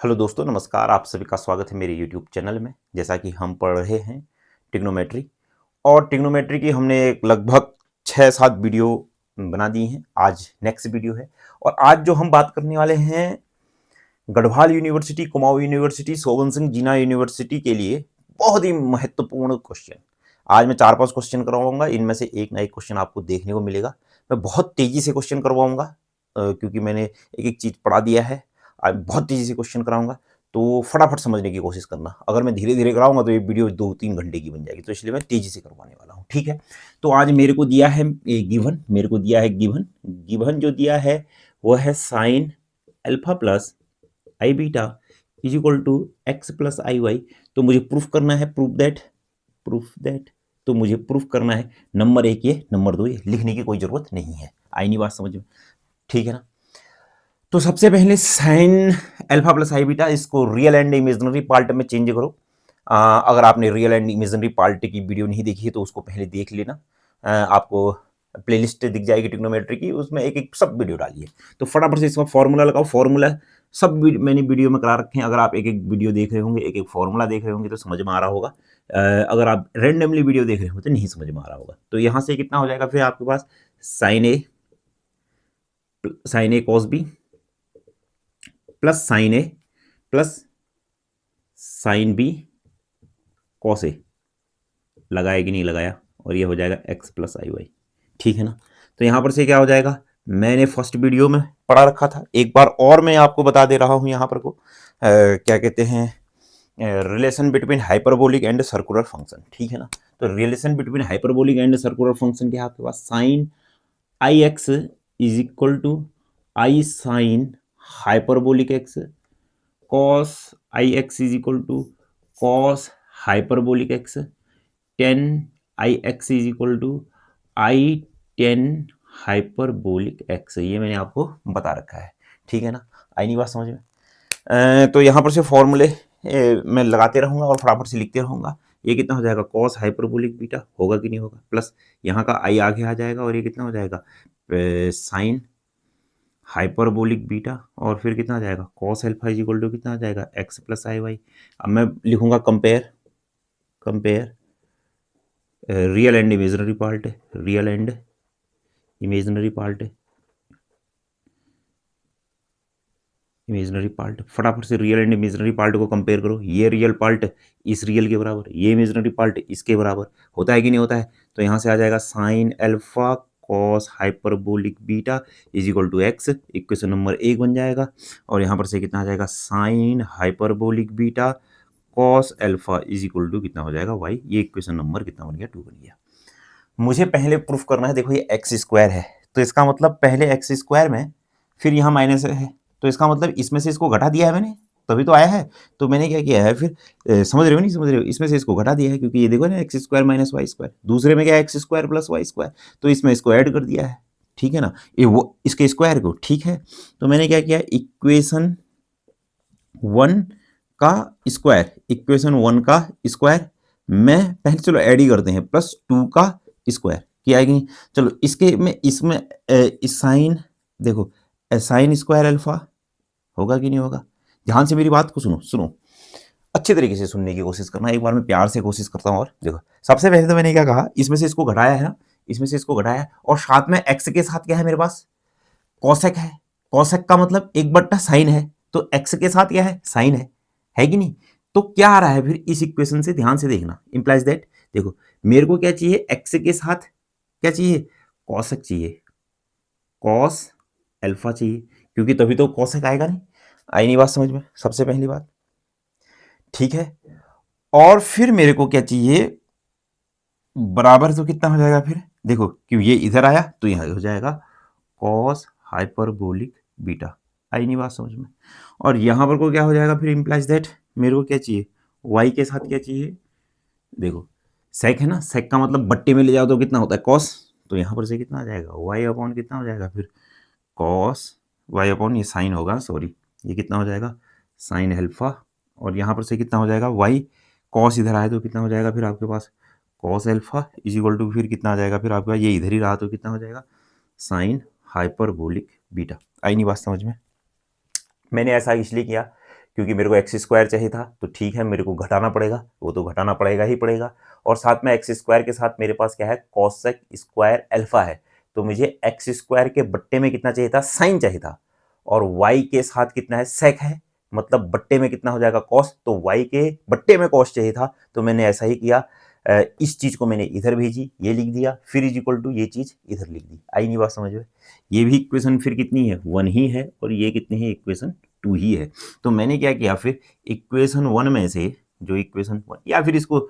Hello दोस्तों, नमस्कार। आप सभी का स्वागत है मेरे यूट्यूब चैनल में। जैसा कि हम पढ़ रहे हैं ट्रिग्नोमेट्री, और ट्रिग्नोमेट्री की हमने लगभग 6-7 वीडियो बना दी हैं। आज नेक्स्ट वीडियो है, और आज जो हम बात करने वाले हैं गढ़वाल यूनिवर्सिटी, कुमाऊं यूनिवर्सिटी, शोभन सिंह जीना यूनिवर्सिटी के लिए बहुत ही महत्वपूर्ण क्वेश्चन। आज मैं 4-5 क्वेश्चन करवाऊंगा, इनमें से एक ना एक क्वेश्चन आपको देखने को मिलेगा। मैं बहुत तेजी से क्वेश्चन करवाऊंगा, क्योंकि मैंने एक एक चीज पढ़ा दिया है। आज बहुत तेजी से क्वेश्चन कराऊंगा, तो फटाफट समझने की कोशिश करना। अगर मैं धीरे धीरे कराऊंगा तो ये वीडियो 2-3 घंटे की बन जाएगी, तो इसलिए मैं तेजी से करवाने वाला हूँ। ठीक है, तो आज मेरे को दिया है गिवन, मेरे को दिया है गिवन। गिवन जो दिया है वो है sine alpha plus i beta is equal to x plus i y. तो मुझे प्रूफ करना है, प्रूफ दैट। तो मुझे प्रूफ करना है नंबर 1 ये, नंबर 2 ये। लिखने की कोई जरूरत नहीं है, आई नहीं बात समझ में? ठीक है ना। तो सबसे पहले sign alpha plus i beta, इसको रियल एंड इमेजिनरी पार्ट में चेंज करो। अगर आपने रियल एंड इमेजिनरी पार्ट की वीडियो नहीं देखी है तो उसको पहले देख लेना। आपको प्लेलिस्ट दिख जाएगी ट्रिग्नोमेट्री की, उसमें एक एक सब वीडियो डाली है। तो फटाफट से इसका फॉर्मूला लगाओ। फॉर्मूला सब मैंने वीडियो में करा रखे हैं। अगर आप एक एक वीडियो देख रहे होंगे, एक एक फॉर्मूला देख रहे होंगे तो समझ में आ रहा होगा। अगर आप रैंडमली वीडियो देख रहे हो तो नहीं समझ में आ रहा होगा। तो यहाँ से कितना हो जाएगा फिर आपके पास, साइन ए कॉस बी प्लस साइन ए प्लस साइन बी कॉस ए। लगाया कि नहीं लगाया, और ये हो जाएगा एक्स प्लस आई वाई। ठीक है ना। तो यहाँ पर से क्या हो जाएगा, मैंने फर्स्ट वीडियो में पढ़ा रखा था, एक बार और मैं आपको बता दे रहा हूँ यहाँ पर को क्या कहते हैं, relation between hyperbolic and circular function. ठीक है ना। तो relation between hyperbolic and circular function क्या है आपके पास, sine i x is equal to i sine hyperbolic x, cos i x is equal to cos hyperbolic x, tan i x is equal to i tan hyperbolic x. ये मैंने आपको बता रखा है। ठीक है ना। आई नहीं बात समझ में? तो यहाँ पर से फॉर्मूले मैं लगाते रहूँगा और फटाफट से लिखते रहूँगा। ये कितना हो जाएगा, कॉस हाइपरबोलिक बीटा, होगा कि नहीं होगा, प्लस यहाँ का आई आगे आ जाएगा, और ये कितना हो जाएगा, साइन हाइपरबोलिक बीटा, और फिर कितना आ जाएगा, cos alpha is equal to कितना आ जाएगा, एक्स प्लस आई वाई। अब मैं लिखूंगा compare real and imaginary part, real and imaginary part, imaginary part. फटाफट से रियल एंड इमेजिनरी पार्ट को कंपेयर करो। ये रियल पार्ट इस रियल के बराबर, ये इमेजिनरी पार्ट इसके बराबर, होता है कि नहीं होता है? तो यहाँ से आ जाएगा sine alpha cos hyperbolic beta is equal to x, equation number 1 बन जाएगा। और यहाँ पर से कितना आ जाएगा, sine hyperbolic beta cos alpha is equal to कितना हो जाएगा, वाई। ये इक्वेशन नंबर कितना बन गया, 2 बन गया। मुझे पहले प्रूफ करना है, देखो ये एक्स स्क्वायर है, तो इसका मतलब पहले एक्स स्क्वायर में, फिर यहाँ माइनस है, तो इसका मतलब इसमें से इसको घटा दिया है मैंने, तभी तो आया है। तो मैंने क्या किया है फिर, समझ रहे हो नहीं समझ रहे हो, इसमें से इसको घटा दिया है, क्योंकि ये देखो ना x square minus y square, दूसरे में क्या x square plus y square, तो इसमें इसको ऐड कर दिया है। ठीक है ना, ये वो इसके स्क्वायर को। ठीक है, तो मैंने क्या किया, इक्वेशन 1 का स्क्वायर मैं पहले, चलो ऐड ही करते हैं, प्लस 2 का स्क्वायर किया है कि नहीं। चलो इसके में इसमें साइन, देखो साइन स्क्वायर अल्फा, होगा कि नहीं होगा? ध्यान से मेरी बात को सुनो अच्छे तरीके से सुनने की कोशिश करना। एक बार मैं प्यार से कोशिश करता हूँ। और देखो सबसे पहले तो मैंने क्या कहा, इसमें से इसको घटाया है ना, इसमें से इसको घटाया है, और साथ में एक्स के साथ क्या है मेरे पास, कॉसेक है। कॉसेक का मतलब 1/sin है, तो एक्स के साथ क्या है, साइन है कि नहीं? तो क्या आ रहा है फिर इस इक्वेशन से, ध्यान से देखना, इंप्लाइज दैट, देखो मेरे को क्या चाहिए, एक्स के साथ क्या चाहिए, कॉसेक चाहिए, कॉस अल्फा चाहिए, क्योंकि तभी तो कॉसेक आएगा। नहीं आई नहीं बात समझ में, सबसे पहली बात। ठीक है, और फिर मेरे को क्या चाहिए, बराबर, तो कितना हो जाएगा फिर, देखो क्यों ये इधर आया तो यहाँ हो जाएगा कॉस हाइपरबोलिक बीटा। आई नहीं बात समझ में? और यहाँ पर को क्या हो जाएगा फिर, इंप्लाइज दैट, मेरे को क्या चाहिए, वाई के साथ क्या चाहिए, देखो सेक है ना, सेक का मतलब बट्टे में ले जाओ तो कितना होता है, कॉस, तो यहाँ पर से कितना आ जाएगा, वाई अपॉन कितना हो जाएगा फिर, कॉस वाई अपॉन, ये साइन होगा सॉरी, ये कितना हो जाएगा, साइन अल्फा, और यहाँ पर से कितना हो जाएगा, वाई, कॉस इधर आए तो कितना हो जाएगा फिर आपके पास, cos alpha is equal to, फिर कितना आ जाएगा फिर आपका, ये इधर ही रहा तो कितना हो जाएगा, साइन हाइपरबोलिक बीटा। आई नहीं बात समझ में? मैंने ऐसा इसलिए किया क्योंकि मेरे को एक्स स्क्वायर चाहिए था, तो ठीक है मेरे को घटाना पड़ेगा, वो तो घटाना पड़ेगा ही पड़ेगा। और साथ में एक्स स्क्वायर के साथ मेरे पास क्या है, कॉसेक स्क्वायर अल्फा है, तो मुझे एक्स स्क्वायर के बट्टे में कितना चाहिए था, साइन चाहिए था। और वाई के साथ कितना है, सेक है, मतलब बट्टे में कितना हो जाएगा, कॉस, तो वाई के बट्टे में कॉस चाहिए था, तो मैंने ऐसा ही किया, इस चीज को मैंने इधर भेजी, ये लिख दिया, फिर इज इक्वल टू ये चीज इधर लिख दी। आई नहीं बात समझ में? ये भी इक्वेशन फिर कितनी है, 1 ही है, और ये कितनी है, इक्वेशन 2 ही है। तो मैंने क्या किया, फिर इक्वेशन 1 में से जो इक्वेशन 1, या फिर इसको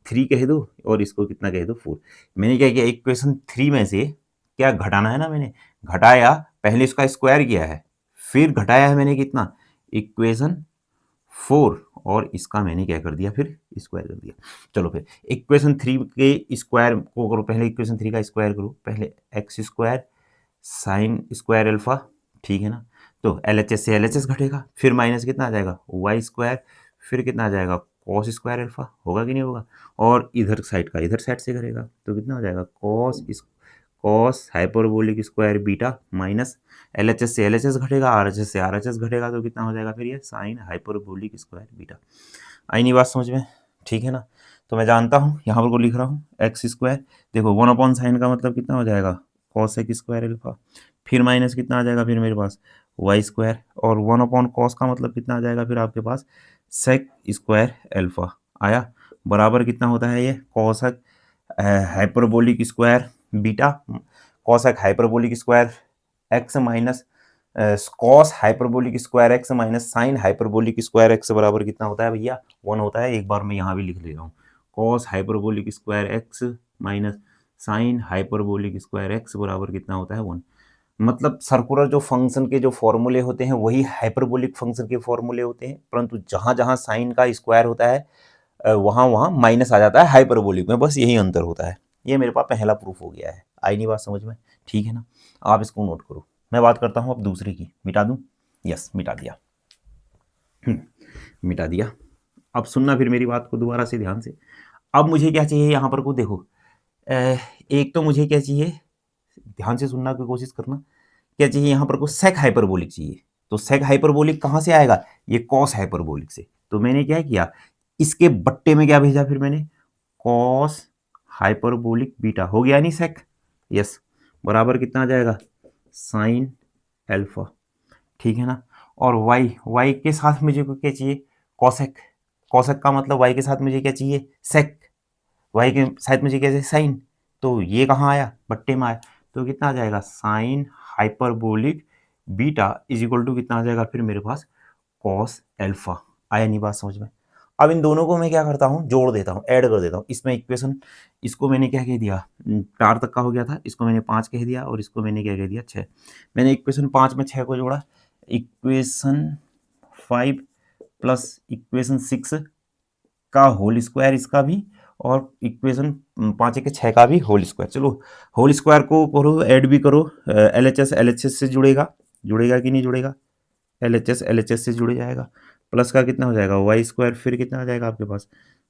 3 कह दो और इसको कितना कह दो, 4। मैंने क्या किया, इक्वेशन 3 में से क्या घटाना है ना, मैंने घटाया, पहले इसका स्क्वायर किया है, फिर घटाया है मैंने कितना, इक्वेशन 4, और इसका मैंने क्या कर दिया, फिर स्क्वायर कर दिया। चलो फिर इक्वेशन 3 के स्क्वायर को करो, पहले इक्वेशन 3 का स्क्वायर करो, पहले x square sine square alpha, ठीक है ना, तो एलएचएस से एलएचएस घटेगा, फिर माइनस कितना आ जाएगा, वाई स्क्वायर, फिर कितना आ जाएगा, कॉस स्क्वायर अल्फा, होगा कि नहीं होगा, और इधर साइड का इधर साइड से करेगा, तो कितना हो जाएगा, cos hyperbolic square beta minus LHS से एलएचएस घटेगा, आरएचएस से आरएचएस घटेगा, तो कितना हो जाएगा फिर ये साइन हाइपरबोलिक स्क्वायर बीटा। आई नहीं बात समझ में? ठीक है ना। तो मैं जानता हूँ, यहाँ पर को लिख रहा हूँ एक्स स्क्वायर, देखो 1 अपॉन साइन का मतलब कितना हो जाएगा, कॉस एक्स स्क्वायर अल्फा, फिर माइनस कितना आ जाएगा फिर मेरे पास वाई स्क्वायर, और 1 अपॉन कॉस का मतलब कितना आ जाएगा फिर आपके पास सेक स्क्वायर अल्फा आया, बराबर कितना होता है ये, कॉसक hyperbolic square beta, कॉसक hyperbolic square x minus cos hyperbolic square x minus sine hyperbolic square x बराबर कितना होता है भैया, 1 होता है। एक बार मैं यहाँ भी लिख ले रहा हूँ, cos hyperbolic square x minus sine hyperbolic square x बराबर कितना होता है, 1। मतलब सर्कुलर जो फंक्शन के जो फॉर्मूले होते हैं वही हाइपरबोलिक फंक्शन के फॉर्मूले होते हैं, परंतु जहाँ जहाँ साइन का स्क्वायर होता है वहाँ वहाँ माइनस आ जाता है हाइपरबोलिक में, बस यही अंतर होता है। ये मेरे पास पहला प्रूफ हो गया है। आई नहीं बात समझ में? ठीक है ना, आप इसको नोट करो। मैं बात करता हूँ अब दूसरे की, मिटा दूँ? यस, मिटा दिया, मिटा दिया। अब सुनना फिर मेरी बात को दोबारा से ध्यान से। अब मुझे क्या चाहिए यहाँ पर को देखो, एक तो मुझे क्या चाहिए, ध्यान से सुनना की कोशिश करना, क्या चाहिए यहाँ पर को सेक हाइपरबोलिक चाहिए। तो सेक हाइपरबोलिक कहाँ से आएगा, ये कॉस हाइपरबोलिक से। तो मैंने क्या किया, इसके बट्टे में क्या भेजा फिर मैंने, कॉस हाइपरबोलिक बीटा, हो गया नहीं सेक, यस, बराबर कितना आ जाएगा, साइन अल्फा, ठीक है ना। और वाई के साथ मुझे क्या चाहिए, कॉसेक, कॉसेक का मतलब वाई के साथ मुझे क्या चाहिए, सेक, वाई के साथ मुझे क्या चाहिए, साइन, तो ये कहाँ आया, बट्टे में आया, तो कितना आ जाएगा, sine hyperbolic beta is equal to कितना आ जाएगा फिर मेरे पास, कॉस अल्फा। आया नहीं बात समझ में? अब इन दोनों को मैं क्या करता हूँ, जोड़ देता हूँ, ऐड कर देता हूँ इसमें इक्वेशन। इसको मैंने क्या कह दिया, 4 तक का हो गया था, इसको मैंने 5 कह दिया, और इसको मैंने क्या कह दिया, 6। मैंने इक्वेशन 5 में 6 को जोड़ा, इक्वेशन 5 प्लस इक्वेशन 6 का होल स्क्वायर इसका भी, और इक्वेशन 5 के 6 का भी होल स्क्वायर। चलो होल स्क्वायर को करो, ऐड भी करो, एलएचएस एलएचएस से जुड़ेगा, जुड़ेगा कि नहीं जुड़ेगा, एलएचएस एलएचएस से जुड़ जाएगा, प्लस का कितना हो जाएगा, वाई स्क्वायर, फिर कितना आ जाएगा आपके पास,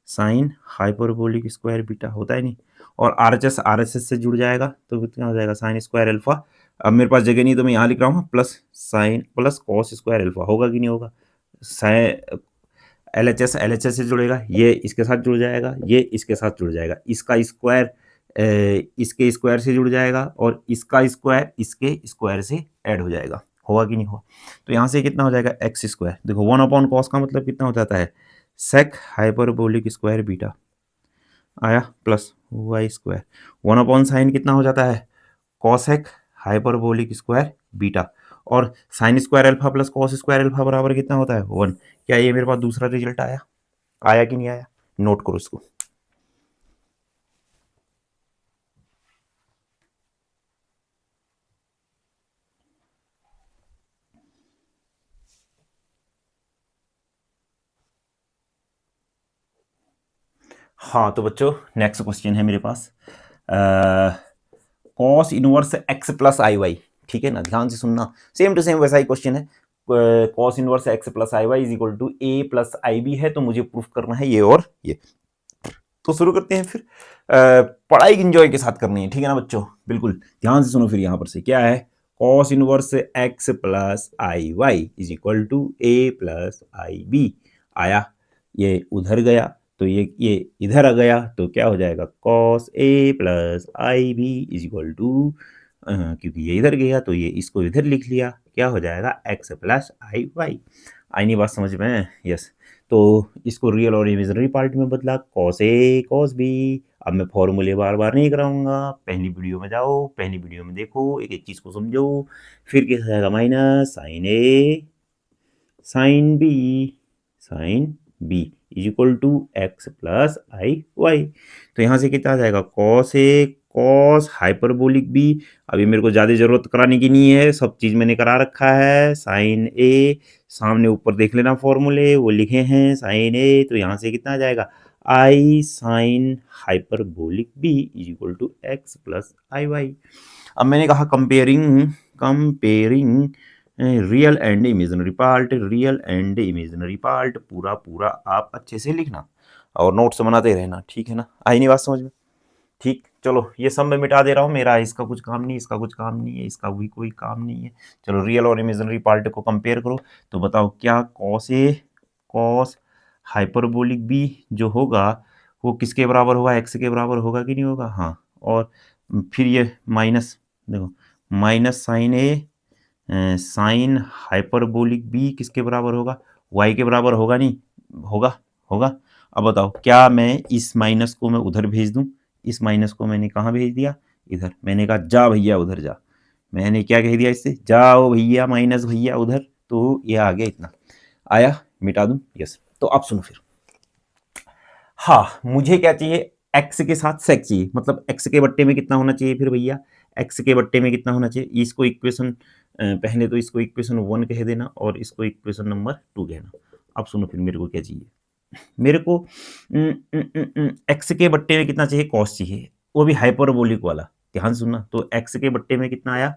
साइन हाइपरबोलिक स्क्वायर बीटा, होता है नहीं, और आरएचएस आरएचएस से जुड़ जाएगा, तो कितना हो जाएगा, साइन स्क्वायर अल्फा। अब मेरे पास जगह नहीं तो मैं यहाँ लिख रहा हूँ, plus sign plus cos square alpha, होगा कि नहीं होगा, एलएचएस एलएचएस से जुड़ेगा, ये इसके साथ जुड़ जाएगा, ये इसके साथ जुड़ जाएगा, इसका स्क्वायर इसके स्क्वायर से जुड़ जाएगा, और इसका स्क्वायर इसके स्क्वायर से ऐड हो जाएगा, होगा कि नहीं होगा। तो यहाँ से कितना हो जाएगा, एक्स स्क्वायर, देखो 1 अपॉन कॉस का मतलब कितना हो जाता है, सेक हाइपरबोलिक स्क्वायर बीटा आया, plus y square, 1 upon sine कितना हो जाता है, कॉसेक हाइपरबोलिक स्क्वायर बीटा, और sine square alpha plus cos square alpha बराबर कितना होता है, 1। क्या ये मेरे पास दूसरा रिजल्ट आया, आया कि नहीं आया, नोट करो इसको। हाँ तो बच्चों नेक्स्ट क्वेश्चन है मेरे पास, cos inverse x plus i Y, ठीक है ना, ध्यान से सुनना, सेम टू सेम वैसा ही क्वेश्चन है, cos inverse x plus i y is equal to a plus i b है, तो मुझे प्रूफ करना है ये और ये। तो शुरू करते हैं फिर, पढ़ाई इंजॉय के साथ करनी है, ठीक है ना बच्चों, बिल्कुल ध्यान से सुनो। फिर यहाँ पर से क्या है, cos inverse x plus i y is equal to a plus i b. आया, ये उधर गया तो ये इधर आ गया तो क्या हो जाएगा, cos a plus i b is equal to, क्योंकि ये इधर गया तो ये इसको इधर लिख लिया, क्या हो जाएगा एक्स प्लस आई वाई। आई नहीं बात समझ में? यस। तो इसको रियल और इमेजिनरी पार्ट में बदला, कॉस ए कॉस बी। अब मैं फॉर्मूले बार बार नहीं कराऊंगा, पहली वीडियो में जाओ, पहली वीडियो में देखो, एक एक चीज़ को समझो। फिर क्या जाएगा, minus sine a sine B is equal to x plus i y. तो यहाँ से कितना आ जाएगा, cos a cos hyperbolic b. अभी मेरे को ज़्यादा ज़रूरत कराने की नहीं है, सब चीज़ मैंने करा रखा है। साइन ए, सामने ऊपर देख लेना फॉर्मूले वो लिखे हैं, साइन ए, तो यहाँ से कितना आ जाएगा, i sine hyperbolic b is equal to x plus i y. अब मैंने कहा comparing real and imaginary part, real and imaginary part पूरा पूरा आप अच्छे से लिखना और नोट्स बनाते रहना, ठीक है ना? आई नहीं बात समझ में? ठीक, चलो ये सब मैं मिटा दे रहा हूँ, मेरा इसका कुछ काम नहीं, इसका कुछ काम नहीं है, इसका भी कोई काम नहीं है। चलो रियल और इमेजिनरी पार्ट को कंपेयर करो, तो बताओ क्या cos a cos hyperbolic B जो होगा वो किसके बराबर होगा, एक्स के बराबर होगा कि नहीं होगा? हाँ। और फिर ये माइनस, देखो minus sine a sign hyperbolic B किसके बराबर होगा, वाई के बराबर होगा नहीं होगा? होगा। अब बताओ क्या मैं इस माइनस को मैं उधर भेज दूं, इस माइनस को मैंने कहाँ भेज दिया, इधर। मैंने कहा जा भैया उधर जा, मैंने क्या कह दिया इससे, जाओ भैया माइनस भैया उधर, तो ये आ गया इतना। आया, मिटा दूं? यस। तो अब सुनो फिर, हाँ मुझे क्या चाहिए, एक्स के साथ सेक चाहिए, मतलब एक्स के बट्टे में कितना होना चाहिए फिर भैया, एक्स के बट्टे में कितना होना चाहिए, इसको इक्वेशन पहले तो इसको इक्वेशन 1 कह देना और इसको इक्वेशन नंबर 2 कहना। अब सुनो फिर मेरे को क्या चाहिए, मेरे को एक्स के बट्टे में कितना चाहिए, कॉस चाहिए, वो भी हाइपरबोलिक वाला। ध्यान सुनना, तो एक्स के बट्टे में कितना आया,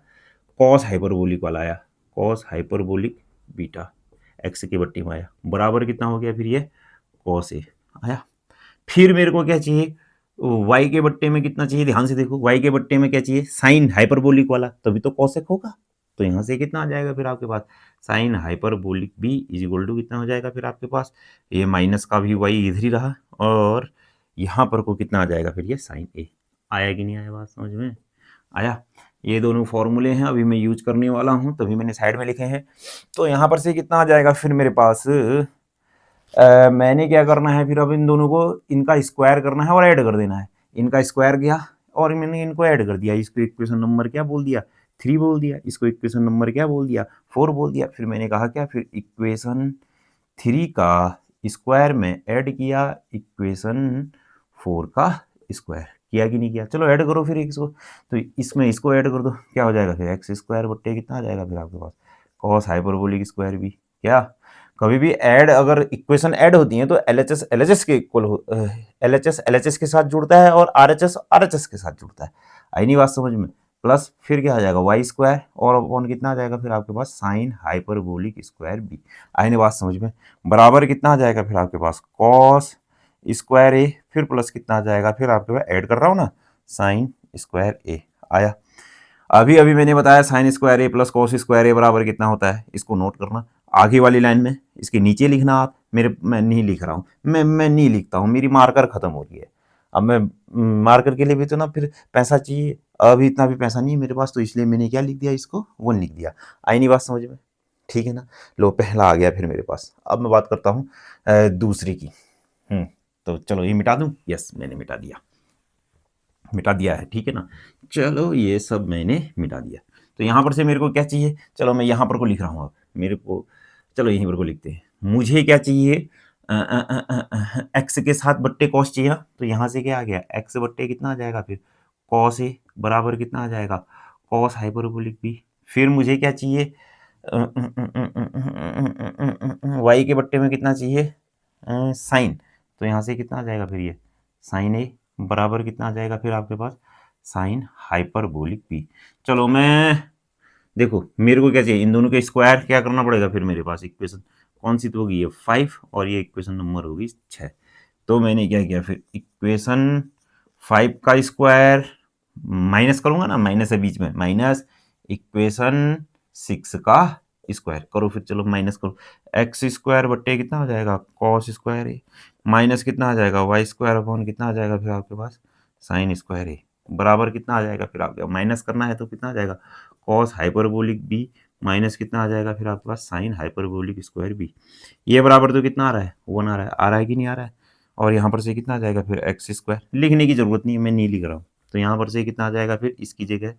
कॉस हाइपरबोलिक वाला आया, कॉस हाइपरबोलिक बीटा एक्स के बट्टे में आया, बराबर कितना हो गया फिर ये कॉस ए आया। फिर मेरे को क्या चाहिए, वाई के बट्टे में कितना चाहिए, ध्यान से देखो, वाई के बट्टे में क्या चाहिए, साइन हाइपरबोलिक वाला, तभी तो कॉसेक होगा। तो यहाँ से कितना आ जाएगा फिर आपके पास, sine hyperbolic b is equal to कितना हो जाएगा फिर आपके पास, ये माइनस का भी वाई इधर ही रहा, और यहाँ पर को कितना आ जाएगा फिर ये साइन ए। आया कि नहीं आया, बात समझ में आया? ये दोनों फॉर्मूले हैं अभी मैं यूज करने वाला हूँ, तभी मैंने साइड में लिखे हैं। तो यहाँ पर से कितना आ जाएगा फिर मेरे पास, मैंने क्या करना है फिर, अब इन दोनों को इनका स्क्वायर करना है और ऐड कर देना है। इनका स्क्वायर किया और मैंने इनको ऐड कर दिया, इसको इक्वेशन नंबर क्या बोल दिया, 3 बोल दिया, इसको इक्वेशन नंबर क्या बोल दिया, 4 बोल दिया। फिर मैंने कहा क्या, फिर इक्वेशन 3 का स्क्वायर में ऐड किया इक्वेशन 4 का स्क्वायर, किया कि नहीं किया? चलो ऐड करो फिर इसको, तो इसमें इसको ऐड कर दो, क्या हो जाएगा फिर एक्स स्क्वायर बट्टे कितना आ जाएगा फिर आपके पास, कॉस हाइपरबोलिक स्क्वायर भी। क्या कभी भी ऐड, अगर इक्वेशन ऐड होती है तो एलएचएस के इक्वल हो, एलएचएस के साथ जुड़ता है और आरएचएस के साथ जुड़ता है। आई नहीं बात समझ में? प्लस फिर क्या आ जाएगा वाई स्क्वायर और अपॉन कितना आ जाएगा फिर आपके पास, साइन हाइपरबोलिक स्क्वायर बी। आई नहीं बात समझ में? बराबर कितना आ जाएगा फिर आपके पास, कॉस स्क्वायर ए, फिर प्लस कितना आ जाएगा फिर आपके पास, ऐड कर रहा हूँ ना, साइन स्क्वायर ए। आया, अभी अभी मैंने बताया साइन स्क्वायर ए प्लस कॉस स्क्वायर ए बराबर कितना होता है, इसको नोट करना आगे वाली लाइन में, इसके नीचे लिखना आप, मैं नहीं लिख रहा हूँ, मैं नहीं लिखता हूँ, मेरी मार्कर खत्म हो रही है। अब मैं मार्कर के लिए भी तो ना फिर पैसा चाहिए, अभी इतना भी पैसा नहीं है मेरे पास, तो इसलिए मैंने क्या लिख दिया, इसको 1 लिख दिया। आई नहीं बात समझ में? ठीक है ना? लो पहला आ गया फिर मेरे पास। अब मैं बात करता हूँ दूसरी की। तो चलो ये मिटा दूँ, यस मैंने मिटा दिया है, ठीक है ना? चलो ये सब मैंने मिटा दिया। तो यहाँ पर से मेरे को क्या चाहिए, चलो मैं यहाँ पर को लिख रहा हूँ, अब मेरे को, चलो यहीं पर को लिखते हैं, मुझे क्या चाहिए, एक्स के साथ बट्टे कॉस चाहिए, तो यहाँ से क्या आ गया, एक्स बट्टे कितना आ जाएगा फिर, कॉस ए बराबर कितना आ जाएगा, कॉस हाइपरबोलिक बी। फिर मुझे क्या चाहिए, वाई के बट्टे में कितना चाहिए, साइन, तो यहाँ से कितना आ जाएगा फिर ये साइन ए बराबर कितना आ जाएगा फिर आपके पास, साइन हाइपरबोलिक बी। चलो मैं देखो मेरे को क्या चाहिए, इन दोनों के स्क्वायर क्या करना पड़ेगा फिर मेरे पास, इक्वेशन कौन सी तो होगी, ये 5 और ये इक्वेशन नंबर होगी 6। तो मैंने क्या किया फिर, इक्वेशन 5 का स्क्वायर माइनस करूंगा ना, माइनस है बीच में, माइनस इक्वेशन 6 का स्क्वायर करो, फिर चलो माइनस करो, एक्स स्क्वायर बट्टे कितना हो जाएगा कॉस स्क्वायर ए, माइनस कितना आ जाएगा वाई स्क्वायर अपॉन कितना आ जाएगा फिर आपके पास साइन स्क्वायर ए, बराबर कितना आ जाएगा फिर आपके माइनस करना है तो कितना आ जाएगा कॉस हाइपरबोलिक बी माइनस कितना आ जाएगा फिर आपके पास साइन हाइपरबोलिक स्क्वायर बी, ये बराबर तो कितना आ रहा है 1 आ रहा है कि नहीं आ रहा है, और यहाँ पर से कितना आ जाएगा फिर एक्स स्क्वायर, लिखने की जरूरत नहीं है मैं नहीं लिख रहा हूँ, तो यहाँ पर से कितना आ जाएगा फिर इसकी जगह